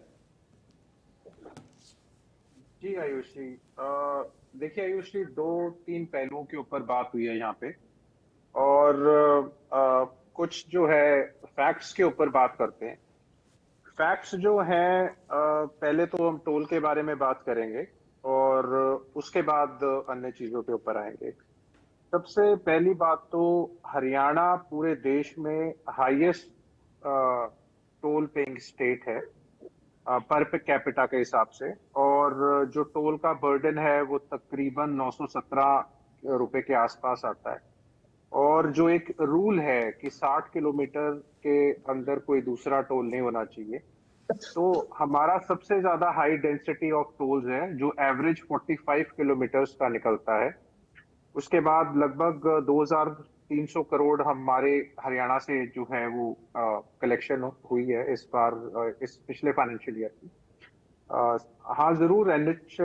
जी आयुष जी, देखिए आयुष जी, दो तीन पहलुओं के ऊपर बात हुई है यहाँ पे, और कुछ जो है फैक्ट्स के ऊपर बात करते हैं। फैक्ट्स जो है, पहले तो हम टोल के बारे में बात करेंगे और उसके बाद अन्य चीजों के ऊपर आएंगे। सबसे पहली बात तो हरियाणा पूरे देश में हाईएस्ट टोल पेइंग स्टेट है पर कैपिटा के हिसाब से, और जो टोल का बर्डन है वो तकरीबन 917 रुपए के आसपास आता है। और जो एक रूल है कि 60 किलोमीटर के अंदर कोई दूसरा टोल नहीं होना चाहिए, तो हमारा सबसे ज्यादा हाई डेंसिटी ऑफ टोल्स है जो एवरेज 45 किलोमीटर्स का निकलता है। उसके बाद लगभग 2300 करोड़ हमारे हरियाणा से जो है वो कलेक्शन हुई है इस बार, इस पिछले फाइनेंशियल ईयर की। हाँ जरूर NH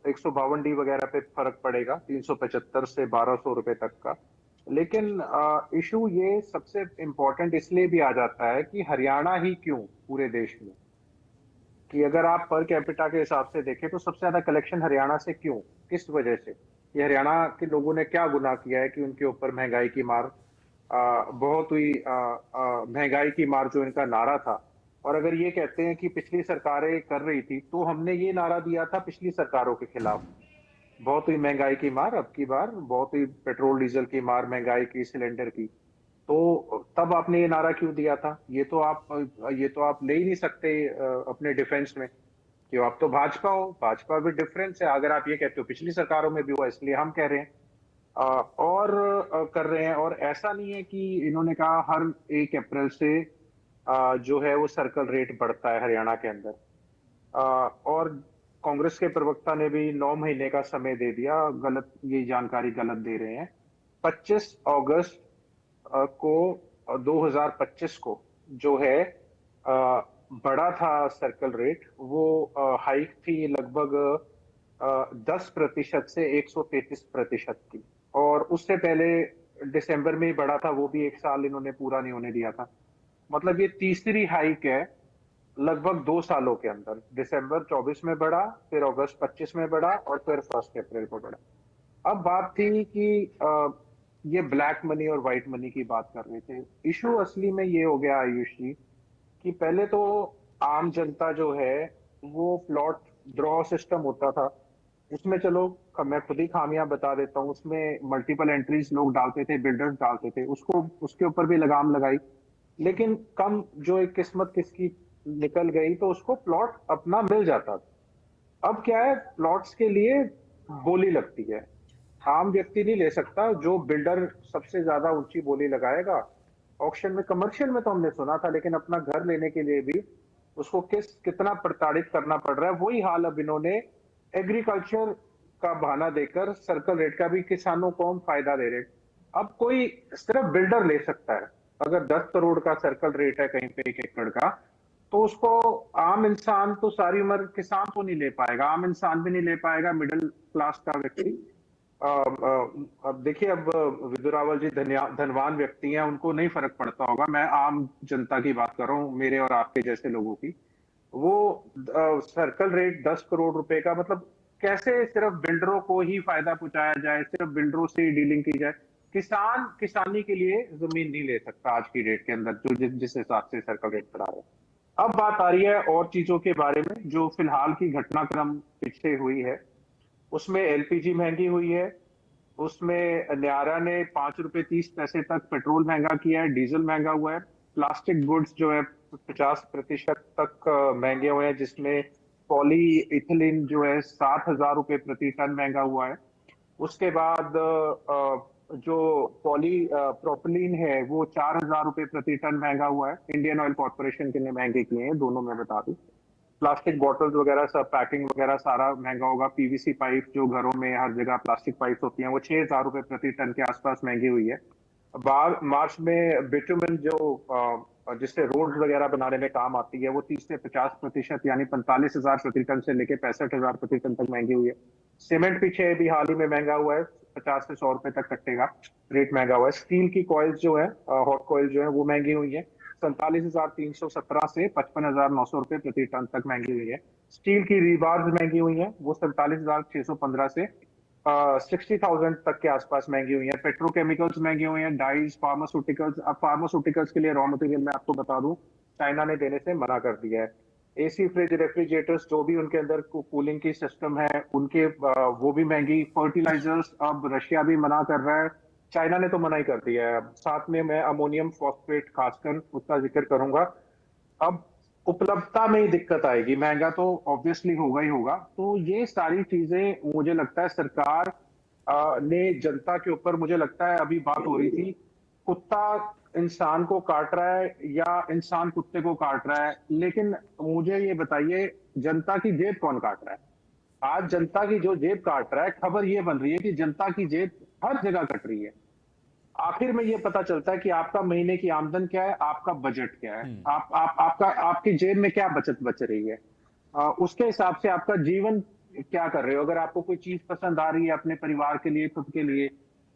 152D वगैरह पे फर्क पड़ेगा 375 से 1200 रुपए तक का, लेकिन इशू ये सबसे इम्पोर्टेंट इसलिए भी आ जाता है कि हरियाणा ही क्यों पूरे देश में, कि अगर आप पर कैपिटा के हिसाब से देखें तो सबसे ज्यादा कलेक्शन हरियाणा से क्यों, किस वजह से, ये हरियाणा के लोगों ने क्या गुनाह किया है कि उनके ऊपर महंगाई की मार बहुत हुई। महंगाई की मार जो इनका नारा था, और अगर ये कहते हैं कि पिछली सरकारें कर रही थी, तो हमने ये नारा दिया था पिछली सरकारों के खिलाफ, बहुत हुई महंगाई की मार, अब की बार बहुत हुई पेट्रोल डीजल की मार, महंगाई की, सिलेंडर की। तो तब आपने ये नारा क्यों दिया था? ये तो आप ले ही नहीं सकते अपने डिफेंस में कि आप तो भाजपा हो, भाजपा भी डिफरेंस है। अगर आप ये कहते हो पिछली सरकारों में भी हुआ, इसलिए हम कह रहे हैं और कर रहे हैं। और ऐसा नहीं है कि इन्होंने कहा हर 1 अप्रैल से जो है वो सर्कल रेट बढ़ता है हरियाणा के अंदर, और कांग्रेस के प्रवक्ता ने भी 9 महीने का समय दे दिया, गलत, ये जानकारी गलत दे रहे हैं। 25 अगस्त को 2025 को जो है बड़ा था सर्कल रेट, वो हाइक थी लगभग 10% से 133% की, और उससे पहले दिसंबर में ही बढ़ा था, वो भी एक साल इन्होंने पूरा नहीं होने दिया था। मतलब ये तीसरी हाइक है लगभग 2 सालों के अंदर। दिसंबर 24 में बढ़ा, फिर अगस्त 25 में बढ़ा, और फिर 1 अप्रैल को बढ़ा। अब बात थी कि ये ब्लैक मनी और व्हाइट मनी की बात कर रहे थे। इशू असली में ये हो गया आयुष जी कि पहले तो आम जनता जो है वो प्लॉट ड्रॉ सिस्टम होता था, उसमें चलो मैं खुद ही खामियां बता देता हूँ, उसमें मल्टीपल एंट्रीज लोग डालते थे, बिल्डर्स डालते थे, उसको उसके ऊपर भी लगाम लगाई, लेकिन कम जो एक किस्मत किसकी निकल गई तो उसको प्लॉट अपना मिल जाता था। अब क्या है, प्लॉट्स के लिए बोली लगती है, आम व्यक्ति नहीं ले सकता, जो बिल्डर सबसे ज्यादा ऊंची बोली लगाएगा ऑक्शन में। कमर्शियल में तो हमने सुना था, लेकिन अपना घर लेने के लिए भी उसको कितना प्रताड़ित करना पड़ रहा है। वही हाल अब इन्होंने एग्रीकल्चर का बहाना देकर सर्कल रेट का भी किसानों को हम फायदा दे रहे हैं। अब कोई सिर्फ बिल्डर ले सकता है। अगर 10 करोड़ का सर्कल रेट है कहीं पे 1 एकड़ का, तो उसको आम इंसान तो सारी उम्र, किसान तो नहीं ले पाएगा, आम इंसान भी नहीं ले पाएगा, मिडिल क्लास का व्यक्ति। अब देखिए, अब विदुर रावल जी धनवान व्यक्ति हैं, उनको नहीं फर्क पड़ता होगा, मैं आम जनता की बात कर रहा हूँ, मेरे और आपके जैसे लोगों की। वो सर्कल रेट 10 करोड़ रुपए का, मतलब कैसे सिर्फ बिल्डरों को ही फायदा पहुंचाया जाए, सिर्फ बिल्डरों से ही डीलिंग की जाए। किसान किसानी के लिए जमीन नहीं ले सकता आज की डेट के अंदर, जो जिस हिसाब से सर्कल रेट बढ़ा है। अब बात आ रही है और चीजों के बारे में, जो फिलहाल की घटनाक्रम पीछे हुई है। उसमें एलपीजी महंगी हुई है, उसमें न्यारा ने 5 रुपए 30 पैसे तक पेट्रोल महंगा किया है, डीजल महंगा हुआ है, प्लास्टिक गुड्स जो है 50% तक महंगे हुए हैं, जिसमें पॉली इथिलीन जो है 7,000 रुपए प्रति टन महंगा हुआ है। उसके बाद जो पॉली प्रोपिलीन है वो 4,000 रुपए प्रति टन महंगा हुआ है। इंडियन ऑयल कॉर्पोरेशन के ने महंगे किए हैं दोनों, मैं बता दूं। प्लास्टिक बॉटल्स वगैरह सब, पैकिंग वगैरह सारा महंगा होगा। पीवीसी पाइप जो घरों में हर जगह प्लास्टिक पाइप होती हैं, वो 6,000 रुपए प्रति टन के आसपास महंगी हुई है। मार्च में बिटुमिन जो जिससे रोड वगैरह बनाने में काम आती है, वो 30 से 50% यानी 45,000 प्रति टन से लेके 65,000 प्रति टन तक महंगी हुई है। सीमेंट पीछे भी हाल ही में महंगा हुआ है, 50 से 100 रुपए तक कट्टे का रेट महंगा हुआ है। स्टील की कॉइल्स जो है, हॉट कॉइल जो है, वो महंगी हुई है, 47,317 से 55,900 रुपए प्रति टन तक महंगी हुई है। स्टील की रीबार्स महंगी हुई है, वो 47,615 से 60,000 तक के आसपास महंगी हुई है। पेट्रोकेमिकल्स महंगे हुए हैं, डाइज, फार्मास्यूटिकल्स। अब फार्मास्यूटिकल्स के लिए रॉ मटेरियल मैं आपको बता दूं, चाइना ने देने से मना कर दिया है। एसी, फ्रिज, रेफ्रिजरेटर्स, जो भी उनके अंदर कूलिंग की सिस्टम है, उनके वो भी महंगी। फर्टिलाइजर्स अब रशिया भी मना कर रहा है, चाइना ने तो मना ही कर दिया है। साथ में मैं अमोनियम फॉस्फेट खासकर उसका जिक्र करूंगा। अब उपलब्धता में ही दिक्कत आएगी, महंगा तो ऑब्वियसली होगा ही होगा। तो ये सारी चीजें मुझे लगता है सरकार ने जनता के ऊपर, मुझे लगता है अभी बात हो रही थी, कुत्ता इंसान को काट रहा है या इंसान कुत्ते को काट रहा है, लेकिन मुझे ये बताइए जनता की जेब कौन काट रहा है? आज जनता की जो जेब काट रहा है, खबर ये बन रही है कि जनता की जेब हर जगह कट रही है। आखिर में ये पता चलता है कि आपका महीने की आमदन क्या है, आपका बजट क्या है, आपकी जेब में क्या बचत बच रही है, उसके हिसाब से आपका जीवन क्या कर रहे हो। अगर आपको कोई चीज पसंद आ रही है अपने परिवार के लिए, खुद के लिए,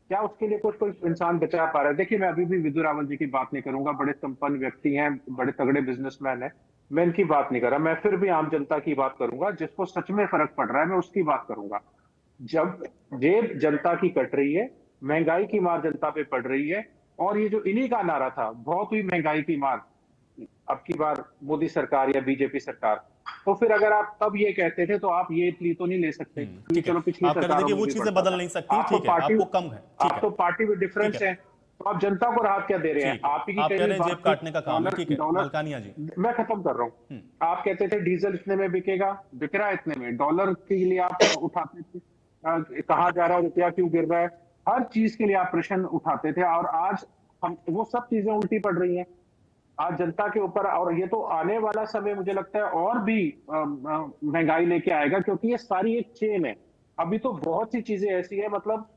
क्या उसके लिए कोई इंसान बचा पा रहा है? देखिए, मैं अभी भी विदुर रावल जी की बात नहीं करूंगा, बड़े संपन्न व्यक्ति हैं, बड़े तगड़े बिजनेसमैन हैं, मैं इनकी बात नहीं कर रहा। मैं फिर भी आम जनता की बात करूंगा, जिसको सच में फर्क पड़ रहा है, मैं उसकी बात करूंगा। जब जेब जनता की कट रही है, महंगाई की मार जनता पे पड़ रही है, और ये जो इन्हीं का नारा था, बहुत हुई महंगाई की मार अब की बार मोदी सरकार या बीजेपी सरकार, तो फिर अगर आप तब ये कहते थे तो आप ये प्ली तो नहीं ले सकते। चलो पिछली सरकार वो चीजें बदल नहीं सकती, ठीक है, आपको कम है, आप तो पार्टी में डिफरेंस है, तो आप जनता को राहत क्या दे रहे हैं? आप ही की जेब काटने का काम है, ठीक है। मलकानिया जी, मैं खत्म कर रहा हूँ। आप कहते थे डीजल इतने में बिकेगा, बिक रहा है इतने में, डॉलर के लिए आप उठाते थे, कहाँ जा रहा है रुपया, क्यों गिर रहा है, हर चीज के लिए आप प्रश्न उठाते थे, और आज हम वो सब चीजें उल्टी पड़ रही हैं आज जनता के ऊपर। और ये तो आने वाला समय मुझे लगता है और भी महंगाई लेके आएगा, क्योंकि ये सारी एक चेन है। अभी तो बहुत सी चीजें ऐसी है, मतलब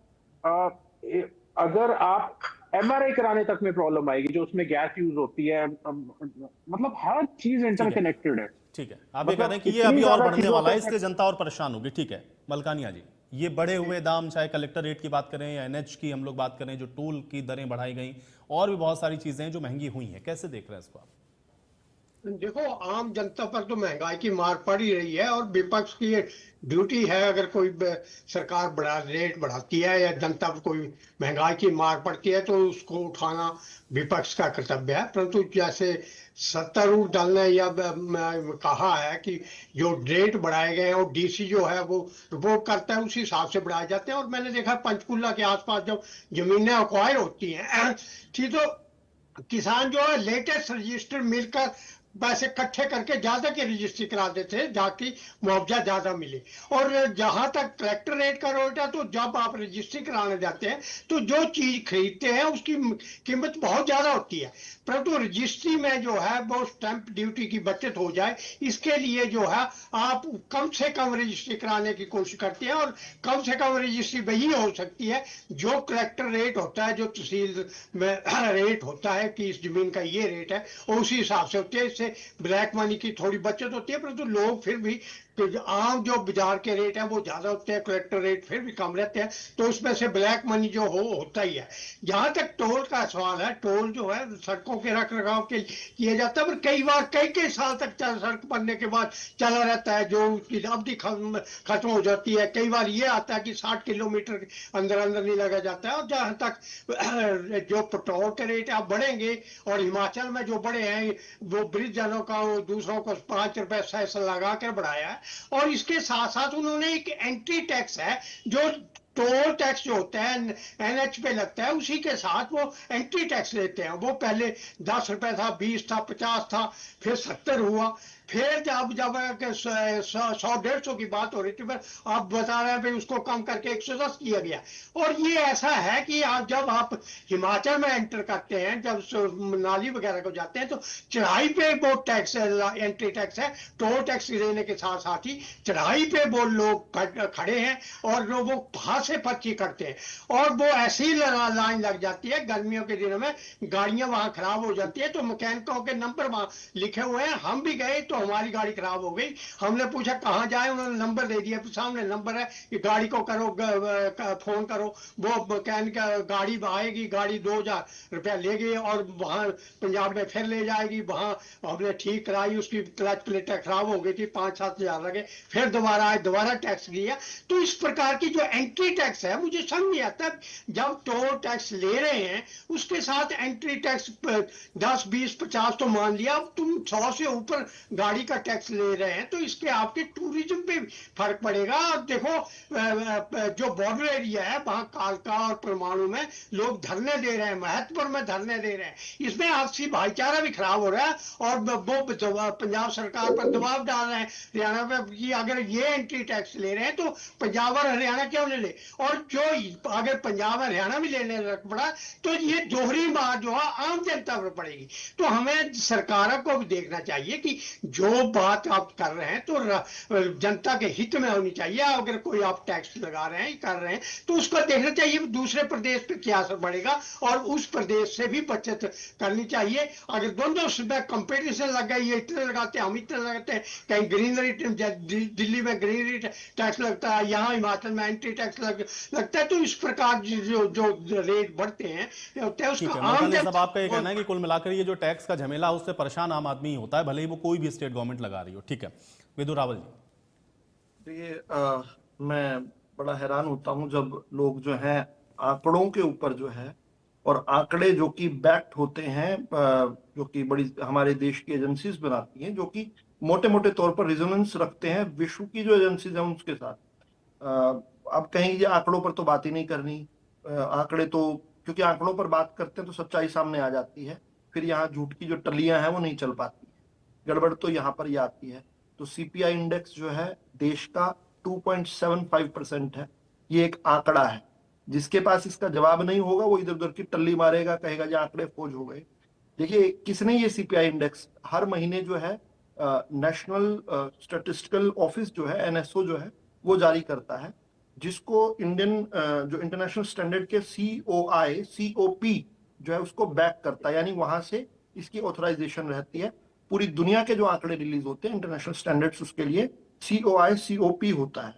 अगर आप MRI कराने तक में प्रॉब्लम आएगी, जो उसमें गैस यूज होती है। मतलब हर चीज इंटरकनेक्टेड है। ठीक है, आप ये कह रहे हैं कि ये इतनी अभी और ज्यादा बढ़ने चीजों वाला है, को इसलिए जनता और परेशान होगी। ठीक है मलकानिया जी, ये बढ़े हुए दाम, चाहे कलेक्टर रेट की बात करें या NH की हम लोग बात करें, जो टोल की दरें बढ़ाई गई, और भी बहुत सारी चीजें हैं जो महंगी हुई हैं, कैसे देख रहे हैं इसको आप? देखो, आम जनता पर तो महंगाई की मार पड़ ही रही है, और विपक्ष की ये ड्यूटी है, अगर कोई सरकार बड़ा रेट बढ़ाती है या जनता पर कोई महंगाई की मार पड़ती है तो उसको उठाना विपक्ष का कर्तव्य है। परंतु जैसे सत्तारूढ़ दल ने या कहा है कि जो रेट बढ़ाए गए हैं और DC जो है वो रिपोर्ट करता है, उसी हिसाब से बढ़ाए जाते हैं। और मैंने देखा पंचकुला के आसपास जब जमीनें अक्वायर होती हैं ठीक, तो किसान जो है लेटेस्ट रजिस्टर मिलकर पैसे इकट्ठे करके ज्यादा की रजिस्ट्री करा देते हैं ताकि मुआवजा ज्यादा मिले। और जहां तक कलेक्टर रेट का रोल है, तो जब आप रजिस्ट्री कराने जाते हैं तो जो चीज खरीदते हैं उसकी कीमत बहुत ज्यादा होती है, परंतु रजिस्ट्री में जो है वो स्टैंप ड्यूटी की बचत हो जाए, इसके लिए जो है आप कम से कम रजिस्ट्री कराने की कोशिश करते हैं। और कम से कम रजिस्ट्री वही हो सकती है जो कलेक्टर रेट होता है, जो तहसील में रेट होता है कि इस जमीन का ये रेट है, और उसी हिसाब से होती है। इससे ब्लैक मनी की थोड़ी बचत होती है, परंतु लोग फिर भी आम जो बाजार के रेट है वो ज्यादा होते हैं, कलेक्टर रेट फिर भी कम रहते हैं, तो उसमें से ब्लैक मनी जो होता ही है। जहां तक टोल का सवाल है, टोल जो है सड़कों के रख रखाव के किया जाता है, पर कई बार कई साल तक सड़क बनने के बाद चला रहता है, जो उसकी अवधि खत्म हो जाती है। कई बार ये आता है कि 60 किलोमीटर के अंदर अंदर नहीं लगा जाता है। और जहां तक जो पेट्रोल के रेट आप बढ़ेंगे, और हिमाचल में जो बढ़े हैं वो ब्रिज जनों का दूसरों को 5 रुपए सेस लगा कर बढ़ाया है। और इसके साथ साथ उन्होंने एक एंट्री टैक्स है, जो टोल टैक्स जो होता है NH पे लगता है, उसी के साथ वो एंट्री टैक्स लेते हैं। वो पहले 10 रुपए था, 20 था, 50 था, फिर 70 हुआ, फिर जब 100-150 की बात हो रही थी, फिर आप बता रहे हैं भाई उसको कम करके 110 किया गया। और ये ऐसा है कि जब आप हिमाचल में एंटर करते हैं, जब मनाली वगैरह को जाते हैं, तो चढ़ाई पे वो टैक्स एंट्री टैक्स है, टोल टैक्स देने के साथ साथ ही चढ़ाई पे वो लोग खड़े हैं और वो वहां से पर्ची करते हैं। और वो ऐसी लाइन लग जाती है, गर्मियों के दिनों में गाड़ियां वहां खराब हो जाती है, तो मैकेनिकों के नंबर वहां लिखे हुए हैं। हम भी गए तो हमारी गाड़ी खराब हो गई, हमने पूछा कहाँ जाए, उन्होंने नंबर दे दिया, सामने नंबर है कि गाड़ी को करो, फोन करो, वो मैकेनिक गाड़ी आएगी, गाड़ी 2000 रुपया ले गई और वहां पंजाब में फिर ले जाएगी। वहां हमने ठीक कराई, उसकी क्लच प्लेट खराब हो गई थी, 5-7 हजार लगे, फिर दोबारा आए, दोबारा टैक्स दिया। तो इस प्रकार की जो एंट्री टैक्स है, मुझे समझ नहीं आता, जब टोल टैक्स ले रहे हैं उसके साथ एंट्री टैक्स 10, 20, 50 तो मान लिया, अब तुम 100 से ऊपर गाड़ी का टैक्स ले रहे हैं, तो इसके आपके टूरिज्म पे फर्क पड़ेगा। और देखो जो बॉर्डर एरिया है वहां कालका और परमाणु में लोग धरने दे रहे हैं, महत्वपुर में धरने दे रहे हैं, इसमें आपसी भाईचारा भी खराब हो रहा है। और वो पंजाब सरकार पर दबाव डाल रहे हैं हरियाणा पे कि अगर ये एंट्री टैक्स ले रहे हैं तो पंजाब और हरियाणा क्यों नहीं ले। और जो अगर पंजाब हरियाणा भी लेने लग पड़ा तो ये दोहरी मार जो है आम जनता पर पड़ेगी। तो हमें सरकारों को भी देखना चाहिए कि जो बात आप कर रहे हैं तो जनता के हित में होनी चाहिए। अगर कोई आप टैक्स लगा रहे हैं, कर रहे हैं, तो उसको देखना चाहिए दूसरे प्रदेश पे क्या असर पड़ेगा, और उस प्रदेश से भी बचत करनी चाहिए। अगर दोनों में कंपटीशन लग गया, ये इतने लगाते हैं, हम इतने लगाते हैं, कहीं ग्रीनरी, दिल्ली में ग्रीनरी टैक्स लगता है, यहाँ हिमाचल में एंट्री टैक्स लगता है, तो इस प्रकार जो रेट बढ़ते हैं उसका आम सब आपका ये कहना है कि कुल मिलाकर ये जो टैक्स का झमेला है उससे परेशान आम आदमी ही होता है, भले ही वो कोई भी स्टेट गवर्नमेंट लगा रही हो। ठीक है विदु रावल जी। देखिए, मैं बड़ा हैरान होता हूं जब लोग जो है आंकड़ों के ऊपर जो है, और आंकड़े जो कि बैक्ड होते हैं, जो कि बड़ी हमारे देश की एजेंसीज बनाती हैं, जो कि मोटे मोटे तौर पर रिजोनेंस रखते हैं विश्व की जो एजेंसीज हैं उसके साथ। अब कहेंगे आंकड़ों पर तो बात ही नहीं करनी, आंकड़े तो क्योंकि आंकड़ों पर बात करते हैं तो सच्चाई सामने आ जाती है, फिर यहाँ झूठ की जो टलियां हैं वो नहीं चल पाती है, गड़बड़ तो यहाँ पर ही आती है। तो CPI इंडेक्स जो है देश का 2.75% है, ये एक आंकड़ा है। जिसके पास इसका जवाब नहीं होगा वो इधर उधर की टल्ली मारेगा, कहेगा जी आंकड़े फौज हो गए। देखिए किसने ये CPI इंडेक्स हर महीने जो है नेशनल स्टैटिस्टिकल ऑफिस जो है NSO जो है वो जारी करता है, जिसको इंडियन जो इंटरनेशनल स्टैंडर्ड के COP जो है उसको बैक करता है, यानी वहां से इसकी ऑथराइजेशन रहती है। पूरी दुनिया के जो आंकड़े रिलीज होते हैं इंटरनेशनल स्टैंडर्ड्स, उसके लिए COI COP होता है।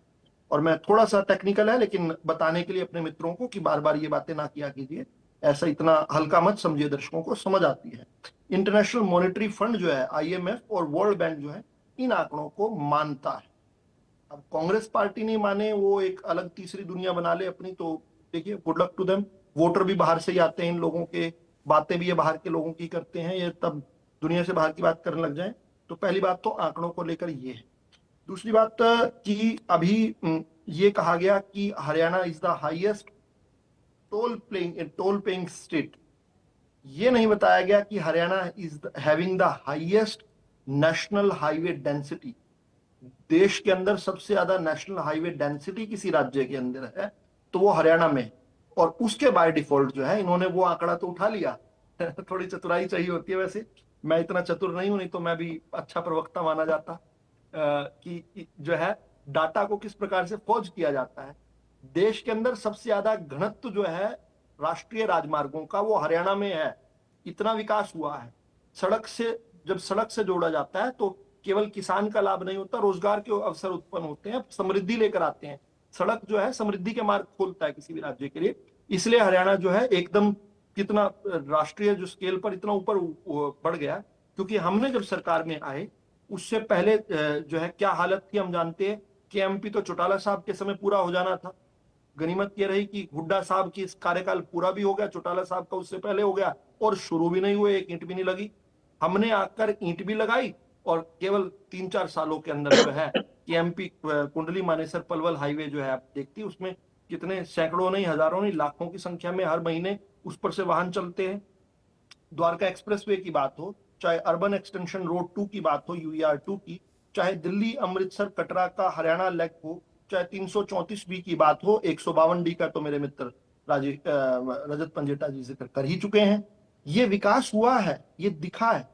और मैं थोड़ा सा टेक्निकल है लेकिन बताने के लिए अपने मित्रों को कि बार बार ये बातें ना किया कीजिए, ऐसा इतना हल्का मत समझिए, दर्शकों को समझ आती है। इंटरनेशनल मॉनेटरी फंड जो है, IMF और वर्ल्ड बैंक जो है, इन आंकड़ों को मानता है। अब कांग्रेस पार्टी नहीं माने, वो एक अलग तीसरी दुनिया बना ले अपनी, तो देखिए good luck to them. Voter भी बाहर से ही आते हैं इन लोगों के, बातें भी ये बाहर के लोगों की करते हैं, ये तब दुनिया से बाहर की बात करने लग जाए। तो पहली बात तो आंकड़ों को लेकर ये है। दूसरी बात कि अभी ये कहा गया कि Haryana is the highest toll paying state. ये नहीं बताया गया कि Haryana is having the highest national highway density. देश के अंदर सबसे ज्यादा नेशनल हाईवे डेंसिटी किसी राज्य के अंदर है तो वो हरियाणा में, और उसके बाय डिफॉल्ट जो है इन्होंने वो आंकड़ा तो उठा लिया। थोड़ी चतुराई चाहिए होती है, वैसे मैं इतना चतुर नहीं हूं, नहीं तो मैं भी अच्छा प्रवक्ता माना जाता। कि जो है डाटा को किस प्रकार से फौज किया जाता है। देश के अंदर सबसे ज्यादा घनत्व जो है राष्ट्रीय राजमार्गों का वो हरियाणा में है। इतना विकास हुआ है। सड़क से, जब सड़क से जोड़ा जाता है तो केवल किसान का लाभ नहीं होता, रोजगार के अवसर उत्पन्न होते हैं, समृद्धि लेकर आते हैं। सड़क जो है समृद्धि के मार्ग खोलता है किसी भी राज्य के लिए। इसलिए हरियाणा जो है एकदम कितना राष्ट्रीय जो स्केल पर इतना ऊपर बढ़ गया, क्योंकि हमने जब सरकार में आए उससे पहले जो है क्या हालत थी हम जानते हैं। KMP तो चौटाला साहब के समय पूरा हो जाना था। गनीमत ये रही कि हुड्डा साहब की कार्यकाल पूरा भी हो गया, चौटाला साहब का उससे पहले हो गया, और शुरू भी नहीं हुए, एक ईंट भी नहीं लगी। हमने आकर ईंट भी लगाई और केवल 3-4 सालों के अंदर जो है KMP कुंडली मानेसर पलवल हाईवे जो है आप देखती, उसमें कितने सैकड़ों नहीं, हजारों नहीं, लाखों की संख्या में हर महीने उस पर से वाहन चलते हैं। द्वारका एक्सप्रेसवे की बात हो, चाहे अर्बन एक्सटेंशन रोड 2 की बात हो, UER2 की, चाहे दिल्ली अमृतसर कटरा का हरियाणा लेग हो, चाहे 334B की बात हो, 152D का तो मेरे मित्र रजत पंजेटा जी जिक्र कर ही चुके हैं। ये विकास हुआ है, ये दिखा है।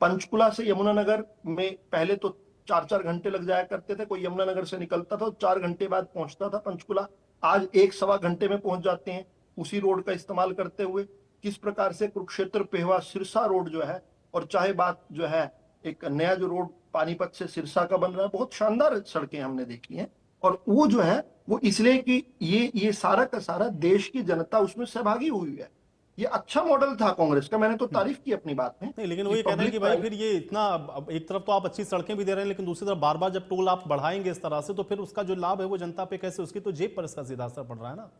पंचकुला से यमुनानगर में पहले तो 4-4 घंटे लग जाया करते थे, कोई यमुनानगर से निकलता था तो 4 घंटे बाद पहुंचता था पंचकुला, आज 1-1.25 घंटे में पहुंच जाते हैं उसी रोड का इस्तेमाल करते हुए। किस प्रकार से कुरुक्षेत्र पेहवा सिरसा रोड जो है, और चाहे बात जो है एक नया जो रोड पानीपत से सिरसा का बन रहा है, बहुत शानदार सड़कें हमने देखी हैं। और वो जो है वो इसलिए कि ये सारा का सारा देश की जनता उसमें सहभागी हुई है। ये अच्छा मॉडल था कांग्रेस का, मैंने तो तारीफ की अपनी बात में। नहीं, लेकिन वो ये कह रहे हैं कि भाई फिर ये इतना, एक तरफ तो आप अच्छी सड़कें भी दे रहे हैं, लेकिन दूसरी तरफ बार बार जब टोल आप बढ़ाएंगे इस तरह से, तो फिर उसका जो लाभ है वो जनता पे कैसे, उसकी तो जेब पर इसका सीधा असर पड़ रहा है ना।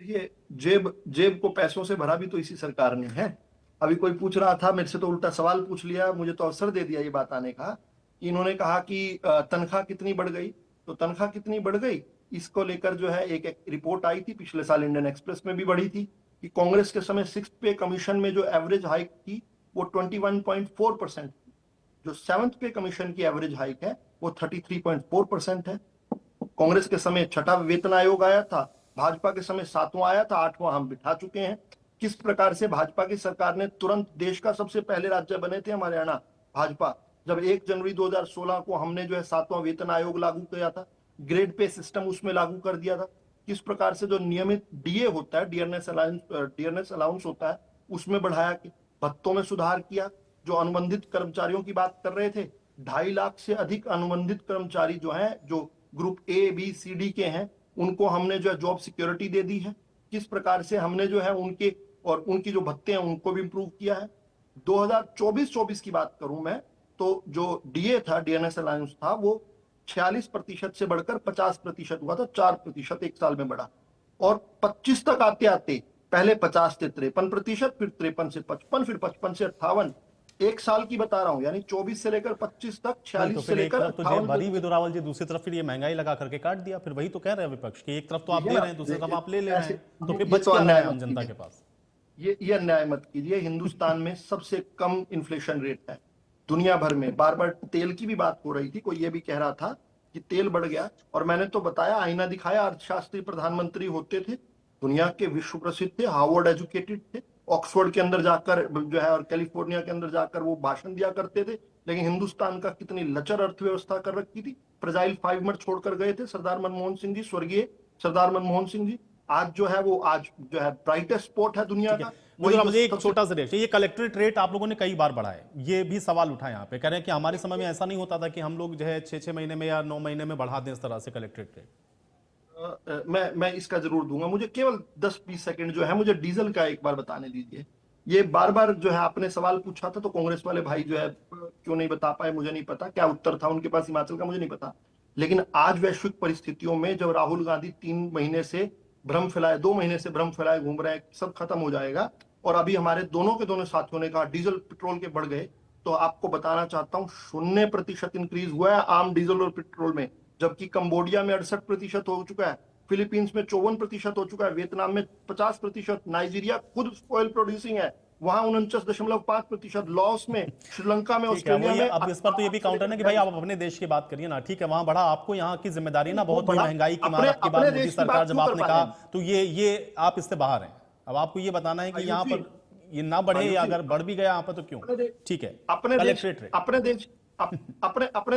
ये जेब को पैसों से भरा भी तो इसी सरकार ने है। अभी कोई पूछ रहा था मेरे से, तो उल्टा सवाल पूछ लिया, मुझे तो अवसर दे दिया ये बात आने का। इन्होंने कहा कि तनख्वाह कितनी बढ़ गई, तो तनख्वाह कितनी बढ़ गई इसको लेकर जो है एक रिपोर्ट आई थी पिछले साल, इंडियन एक्सप्रेस में भी बढ़ी थी, कि कांग्रेस के समय 6th पे कमीशन में जो एवरेज हाइक थी वो 21.4% थी। जो 7th पे कमीशन की एवरेज हाइक है वो 33.4% है। कांग्रेस के समय 6ठा वेतन आयोग आया था, भाजपा के समय 7वां आया था, 8वां हम बिठा चुके हैं। किस प्रकार से भाजपा की सरकार ने तुरंत, देश का सबसे पहले राज्य बने थे हम हरियाणा भाजपा, जब 1 जनवरी 2016 को हमने जो है 7वां वेतन आयोग लागू किया था, ग्रेड पे सिस्टम उसमें लागू कर दिया था। किस प्रकार से जो नियमित DA होता है, डियरनेस अलाउंस होता है, उसमें बढ़ाया, कि भत्तों में सुधार किया। जो अनुबंधित कर्मचारियों की बात कर रहे थे, 2.5 लाख से अधिक अनुबंधित कर्मचारी जो हैं, जो group A, B, C, D के हैं, उनको हमने जो है जॉब सिक्योरिटी दे दी है। किस प्रकार से हमने जो है उनके और उनकी जो भत्ते हैं उनको भी इंप्रूव किया है। 2024-24 की बात करूं मैं, तो जो DA था, डियरनेस अलाउंस था, वो 46% से बढ़कर 50% हुआ था, 4% एक साल में बढ़ा। और 25 तक आते आते पहले 50 से 53%, फिर 53 से 55, फिर 55 से 58, एक साल की बता रहा हूं, यानी 24 से लेकर 25 तक, 46 से लेकर 58। भरी विदुरावल जी, दूसरी तरफ फिर ये महंगाई लगा करके काट दिया। फिर वही तो कह रहे हैं विपक्ष कि एक तरफ तो आप दे रहे हैं, दूसरी तरफ आप ले रहे हैं, तो फिर बच क्या रहा है आम जनता के पास। ये अन्याय मत कीजिए। हिंदुस्तान में सबसे कम इन्फ्लेशन रेट है दुनिया भर में। बार बार तेल की भी बात हो रही थी, कोई ये भी कह रहा था कि तेल बढ़ गया, और मैंने तो बताया, आईना दिखाया, अर्थशास्त्री प्रधानमंत्री होते थे, दुनिया के विश्व प्रसिद्ध थे, हार्वर्ड एजुकेटेड थे, ऑक्सफोर्ड के अंदर जाकर जो है और कैलिफोर्निया के अंदर जाकर वो भाषण दिया करते थे। लेकिन हिंदुस्तान का कितनी लचर अर्थव्यवस्था कर रखी थी। फ्रेजाइल फाइबर छोड़कर गए थे सरदार मनमोहन सिंह जी, स्वर्गीय सरदार मनमोहन सिंह जी, आज जो है वो आज जो है ब्राइटेस्ट स्पॉट है दुनिया का। मुझे मुझे एक छोटा सा रिएक्शन, ये कलेक्ट्रेट रेट आप लोगों ने कई बार बढ़ाया, ये भी सवाल उठा यहाँ पे, कह रहे हैं कि हमारे समय में ऐसा नहीं होता था कि हम लोग जो है 6-6 महीने में या 9 महीने में बढ़ा दें इस तरह से कलेक्ट्रेट रेट। मैं इसका जरूर दूंगा, मुझे केवल 10-20 सेकंड जो है मुझे डीजल का एक बार बताने दीजिए। ये बार बार जो है आपने सवाल पूछा था तो कांग्रेस वाले भाई जो है क्यों नहीं बता पाए, मुझे नहीं पता क्या उत्तर था उनके पास हिमाचल का, मुझे नहीं पता। लेकिन आज वैश्विक परिस्थितियों में जब राहुल गांधी 3 महीने से भ्रम फैलाए, 2 महीने से भ्रम फैलाए घूम रहे हैं, सब खत्म हो जाएगा, और अभी हमारे दोनों के दोनों साथियों ने कहा डीजल पेट्रोल के बढ़ गए, तो आपको बताना चाहता हूं 0% इंक्रीज हुआ है आम डीजल और पेट्रोल में, जबकि कंबोडिया में 68% हो चुका है, फिलीपींस में 54% हो चुका है, वियतनाम में 50%, नाइजीरिया खुद ऑयल प्रोड्यूसिंग है वहां 49.5%, लॉस में, श्रीलंका में, ऑस्ट्रेलिया में। अब इस पर तो ये भी काउंटर है कि भाई आप अपने देश की बात करिए ना, ठीक है वहां बढ़ा, आपको यहाँ की जिम्मेदारी ना बहुत हुई महंगाई की मार आपके बाद मोदी सरकार जब आपने कहा, तो ये आप इससे बाहर हैं। अब आपको ये बताना है कि यहाँ पर ये ना बढ़े या अगर बढ़ भी गया यहाँ पर तो क्यों? ठीक है, अपने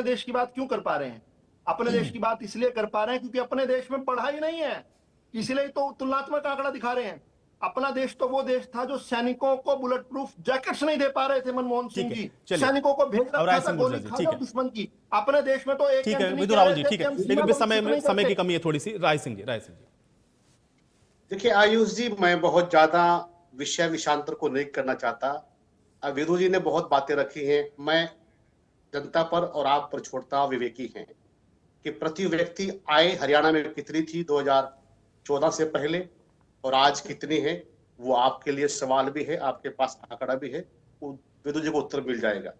देश की बात क्यों कर पा रहे हैं? अपने देश की बात इसलिए कर पा रहे हैं क्योंकि अपने देश में पढ़ाई नहीं है, इसलिए तो तुलनात्मक आंकड़ा दिखा रहे हैं। अपना देश तो वो देश था जो सैनिकों को बुलेट प्रूफ जैकेट्स नहीं दे पा रहे थे, मनमोहन सिंह जी सैनिकों को भेज रखा था गोली खा दुश्मन की। अपने देश में तो एक, ठीक है विदुर रावल जी, ठीक है, लेकिन समय की कमी है थोड़ी सी। राय सिंह जी देखिए आयुष जी, मैं बहुत ज्यादा विषय विषांतर को नहीं करना चाहता। विदुर जी ने बहुत बातें रखी हैं, मैं जनता पर और आप पर छोड़ता विवेकी हैं कि प्रति व्यक्ति आय हरियाणा में कितनी थी 2014 से पहले और आज कितनी है, वो आपके लिए सवाल भी है, आपके पास आंकड़ा भी है, विदुर जी को उत्तर मिल जाएगा।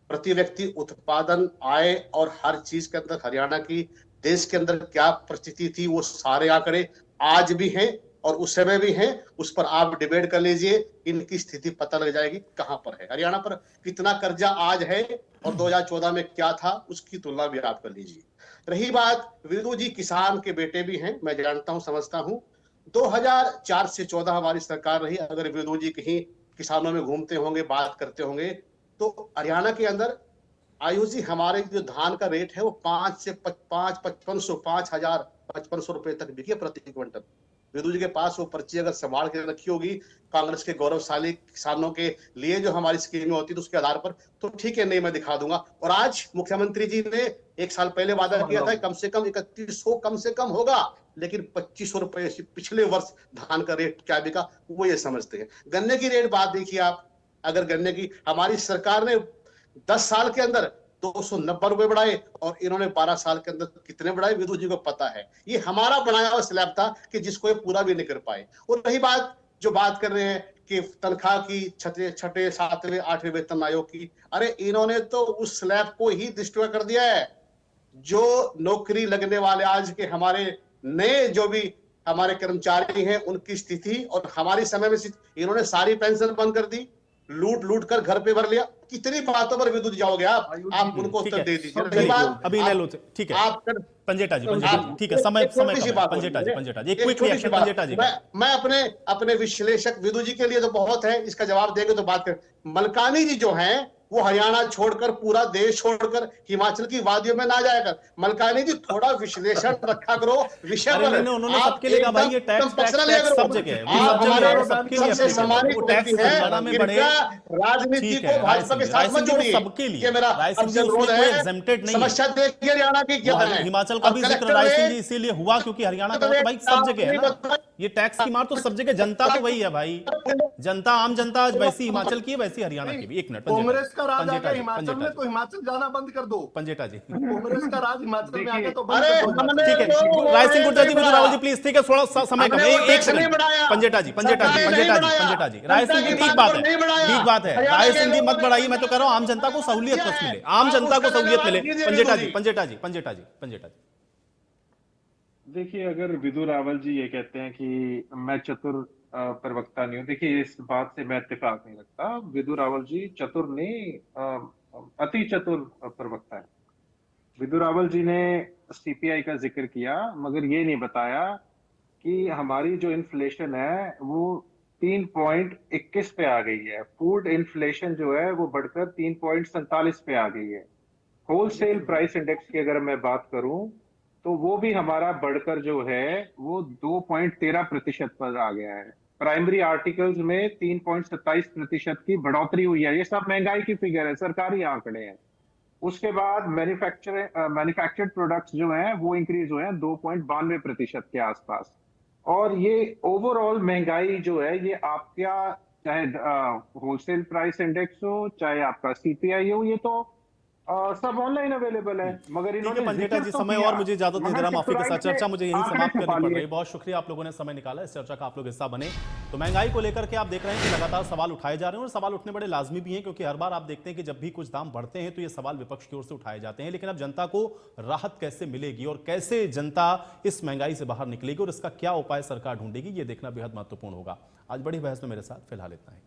प्रति व्यक्ति उत्पादन, आय और हर चीज के अंदर हरियाणा की देश के अंदर क्या परिस्थिति थी वो सारे आंकड़े आज भी हैं और उस समय भी हैं। उस पर आप डिबेट कर लीजिए, इनकी स्थिति पता लग जाएगी कहां पर है, हरियाणा पर कितना कर्जा आज है और 2014 में क्या था, उसकी तुलना भी आप कर लीजिए। रही बात, विदुर जी किसान के बेटे भी हैं, मैं जानता हूं, समझता हूं। 2004 से 14 हमारी सरकार रही। अगर विदुर जी कहीं किसानों में घूमते होंगे, बात करते होंगे, तो हरियाणा के अंदर आयुष जी हमारे जो धान का रेट है वो 5,500 रुपए तक बिके प्रति क्विंटल। विदुर जी के पास वो पर्ची अगर संभाल के रखी होगी कांग्रेस के गौरवशाली किसानों के लिए जो हमारी स्कीमें होती है उसके आधार पर, तो ठीक है, नहीं मैं दिखा दूंगा। और आज मुख्यमंत्री जी ने 1 साल पहले वादा किया था कम से कम 3100 कम से कम होगा, लेकिन 2500 रुपए पिछले वर्ष धान का रेट क्या बिका वो ये समझते हैं। गन्ने की रेट बात देखिए आप, अगर गन्ने की हमारी सरकार ने 10 साल के अंदर 290 रुपए बढ़ाए और इन्होंने 12 साल के अंदर कितने बढ़ाए विदुर जी को पता है। ये हमारा बनाया हुआ स्लैब था कि जिसको ये पूरा भी नहीं कर पाए। और रही बात जो बात कर रहे हैं कि तनख्वाह की छठे 7वें 8वें वेतन आयोग की, अरे इन्होंने तो उस स्लैब को ही डिस्ट्रॉय कर दिया है। जो नौकरी लगने वाले आज के हमारे नए जो भी हमारे कर्मचारी हैं उनकी स्थिति और हमारी समय में इन्होंने सारी पेंशन बंद कर दी, लूट कर घर पे भर लिया। कितनी बातों पर विद्युत जाओगे आप उनको उत्तर दे दीजिए। अभी ले लो, ठीक है पंजेटा जी, ठीक है, समय पंजेटा जी एक क्विक रिएक्शन पंजेटा जी। मैं अपने विश्लेषक विदुर जी के लिए तो बहुत है, इसका जवाब देंगे तो बात कर। मलकानी जी जो हैं वो हरियाणा छोड़कर पूरा देश छोड़कर हिमाचल की वादियों में ना जाएगा। मलकानी जी थोड़ा विश्लेषण रखा करो विषय पर। उन्होंने सबके लिए कहा भाई ये टैक्स सब जगह है, सबसे सम्मानित व्यक्ति है, राजनीति को भाजपा के साथ मत जोड़िए। सबके लिए मेरा अनुरोध है, समस्या देखिए हरियाणा की क्या है। हिमाचल का भी जिक्र राय सिंह जी इसीलिए हुआ क्योंकि हरियाणा का भाई सब जगह है ना, ये टैक्स की मार तो सब जगह, जनता तो वही है भाई, जनता आम जनता वैसी हिमाचल की है वैसी हरियाणा की भी। एक मिनट, कांग्रेस का राज आ गया हिमाचल में तो हिमाचल जाना बंद कर दो। पंजेटा जी कांग्रेस का राज हिमाचल में आ गया तो बंद कर दो। ठीक है राय सिंह गुर्जर जी, राहुल जी प्लीज, ठीक है थोड़ा समय कम, एक सेकंड। पंजेटा जी राय सिंह जी ठीक बात है, राय सिंह जी मत बढ़ाइए, मैं तो कह रहा हूँ आम जनता को सहूलियत मिले, आम जनता को सहूलियत मिले। पंजेटा जी देखिए, अगर विदुर रावल जी ये कहते हैं कि मैं चतुर प्रवक्ता नहीं हूँ, देखिए इस बात से मैं इत्तेफाक नहीं रखता। विदुर रावल जी चतुर नहीं, अति चतुर प्रवक्ता है। विदुर रावल जी ने सीपीआई का जिक्र किया मगर ये नहीं बताया कि हमारी जो इन्फ्लेशन है वो 3.21 पे आ गई है। फूड इन्फ्लेशन जो है वो बढ़कर 3.47 पे आ गई है। होलसेल प्राइस इंडेक्स की अगर मैं बात करूं तो वो भी हमारा बढ़कर जो है वो 2.13% पर आ गया है। प्राइमरी आर्टिकल्स में 3.27% की बढ़ोतरी हुई है। ये सब महंगाई की फिगर है, सरकारी आंकड़े हैं। उसके बाद मैन्युफैक्चर्ड प्रोडक्ट्स जो हैं वो इंक्रीज हुए हैं 2.92% के आसपास। और ये ओवरऑल महंगाई जो है ये आपका चाहे होलसेल प्राइस इंडेक्स हो चाहे आपका सीपीआई हो, ये तो सब ऑनलाइन अवेलेबल है। मगर ठीक है इन्होंने पंजेकर जी, जिक्र तो समय किया, और मुझे इजाजत नहीं दे रहा, माफी के साथ महाशक्ति चर्चा मुझे यही आंकड़े समाप्त करनी छुपा पड़ लिए। रही है। बहुत शुक्रिया, आप लोगों ने समय निकाला, इस चर्चा का आप लोग हिस्सा बने। तो महंगाई को लेकर के आप देख रहे हैं कि लगातार सवाल उठाए जा रहे हैं और सवाल उठने बड़े लाजमी भी हैं, क्योंकि हर बार आप देखते हैं कि जब भी कुछ दाम बढ़ते हैं तो ये सवाल विपक्ष की ओर से उठाए जाते हैं। लेकिन अब जनता को राहत कैसे मिलेगी और कैसे जनता इस महंगाई से बाहर निकलेगी और इसका क्या उपाय सरकार ढूंढेगी, ये देखना बेहद महत्वपूर्ण होगा। आज बड़ी बहस में मेरे साथ फिलहाल इतना ही।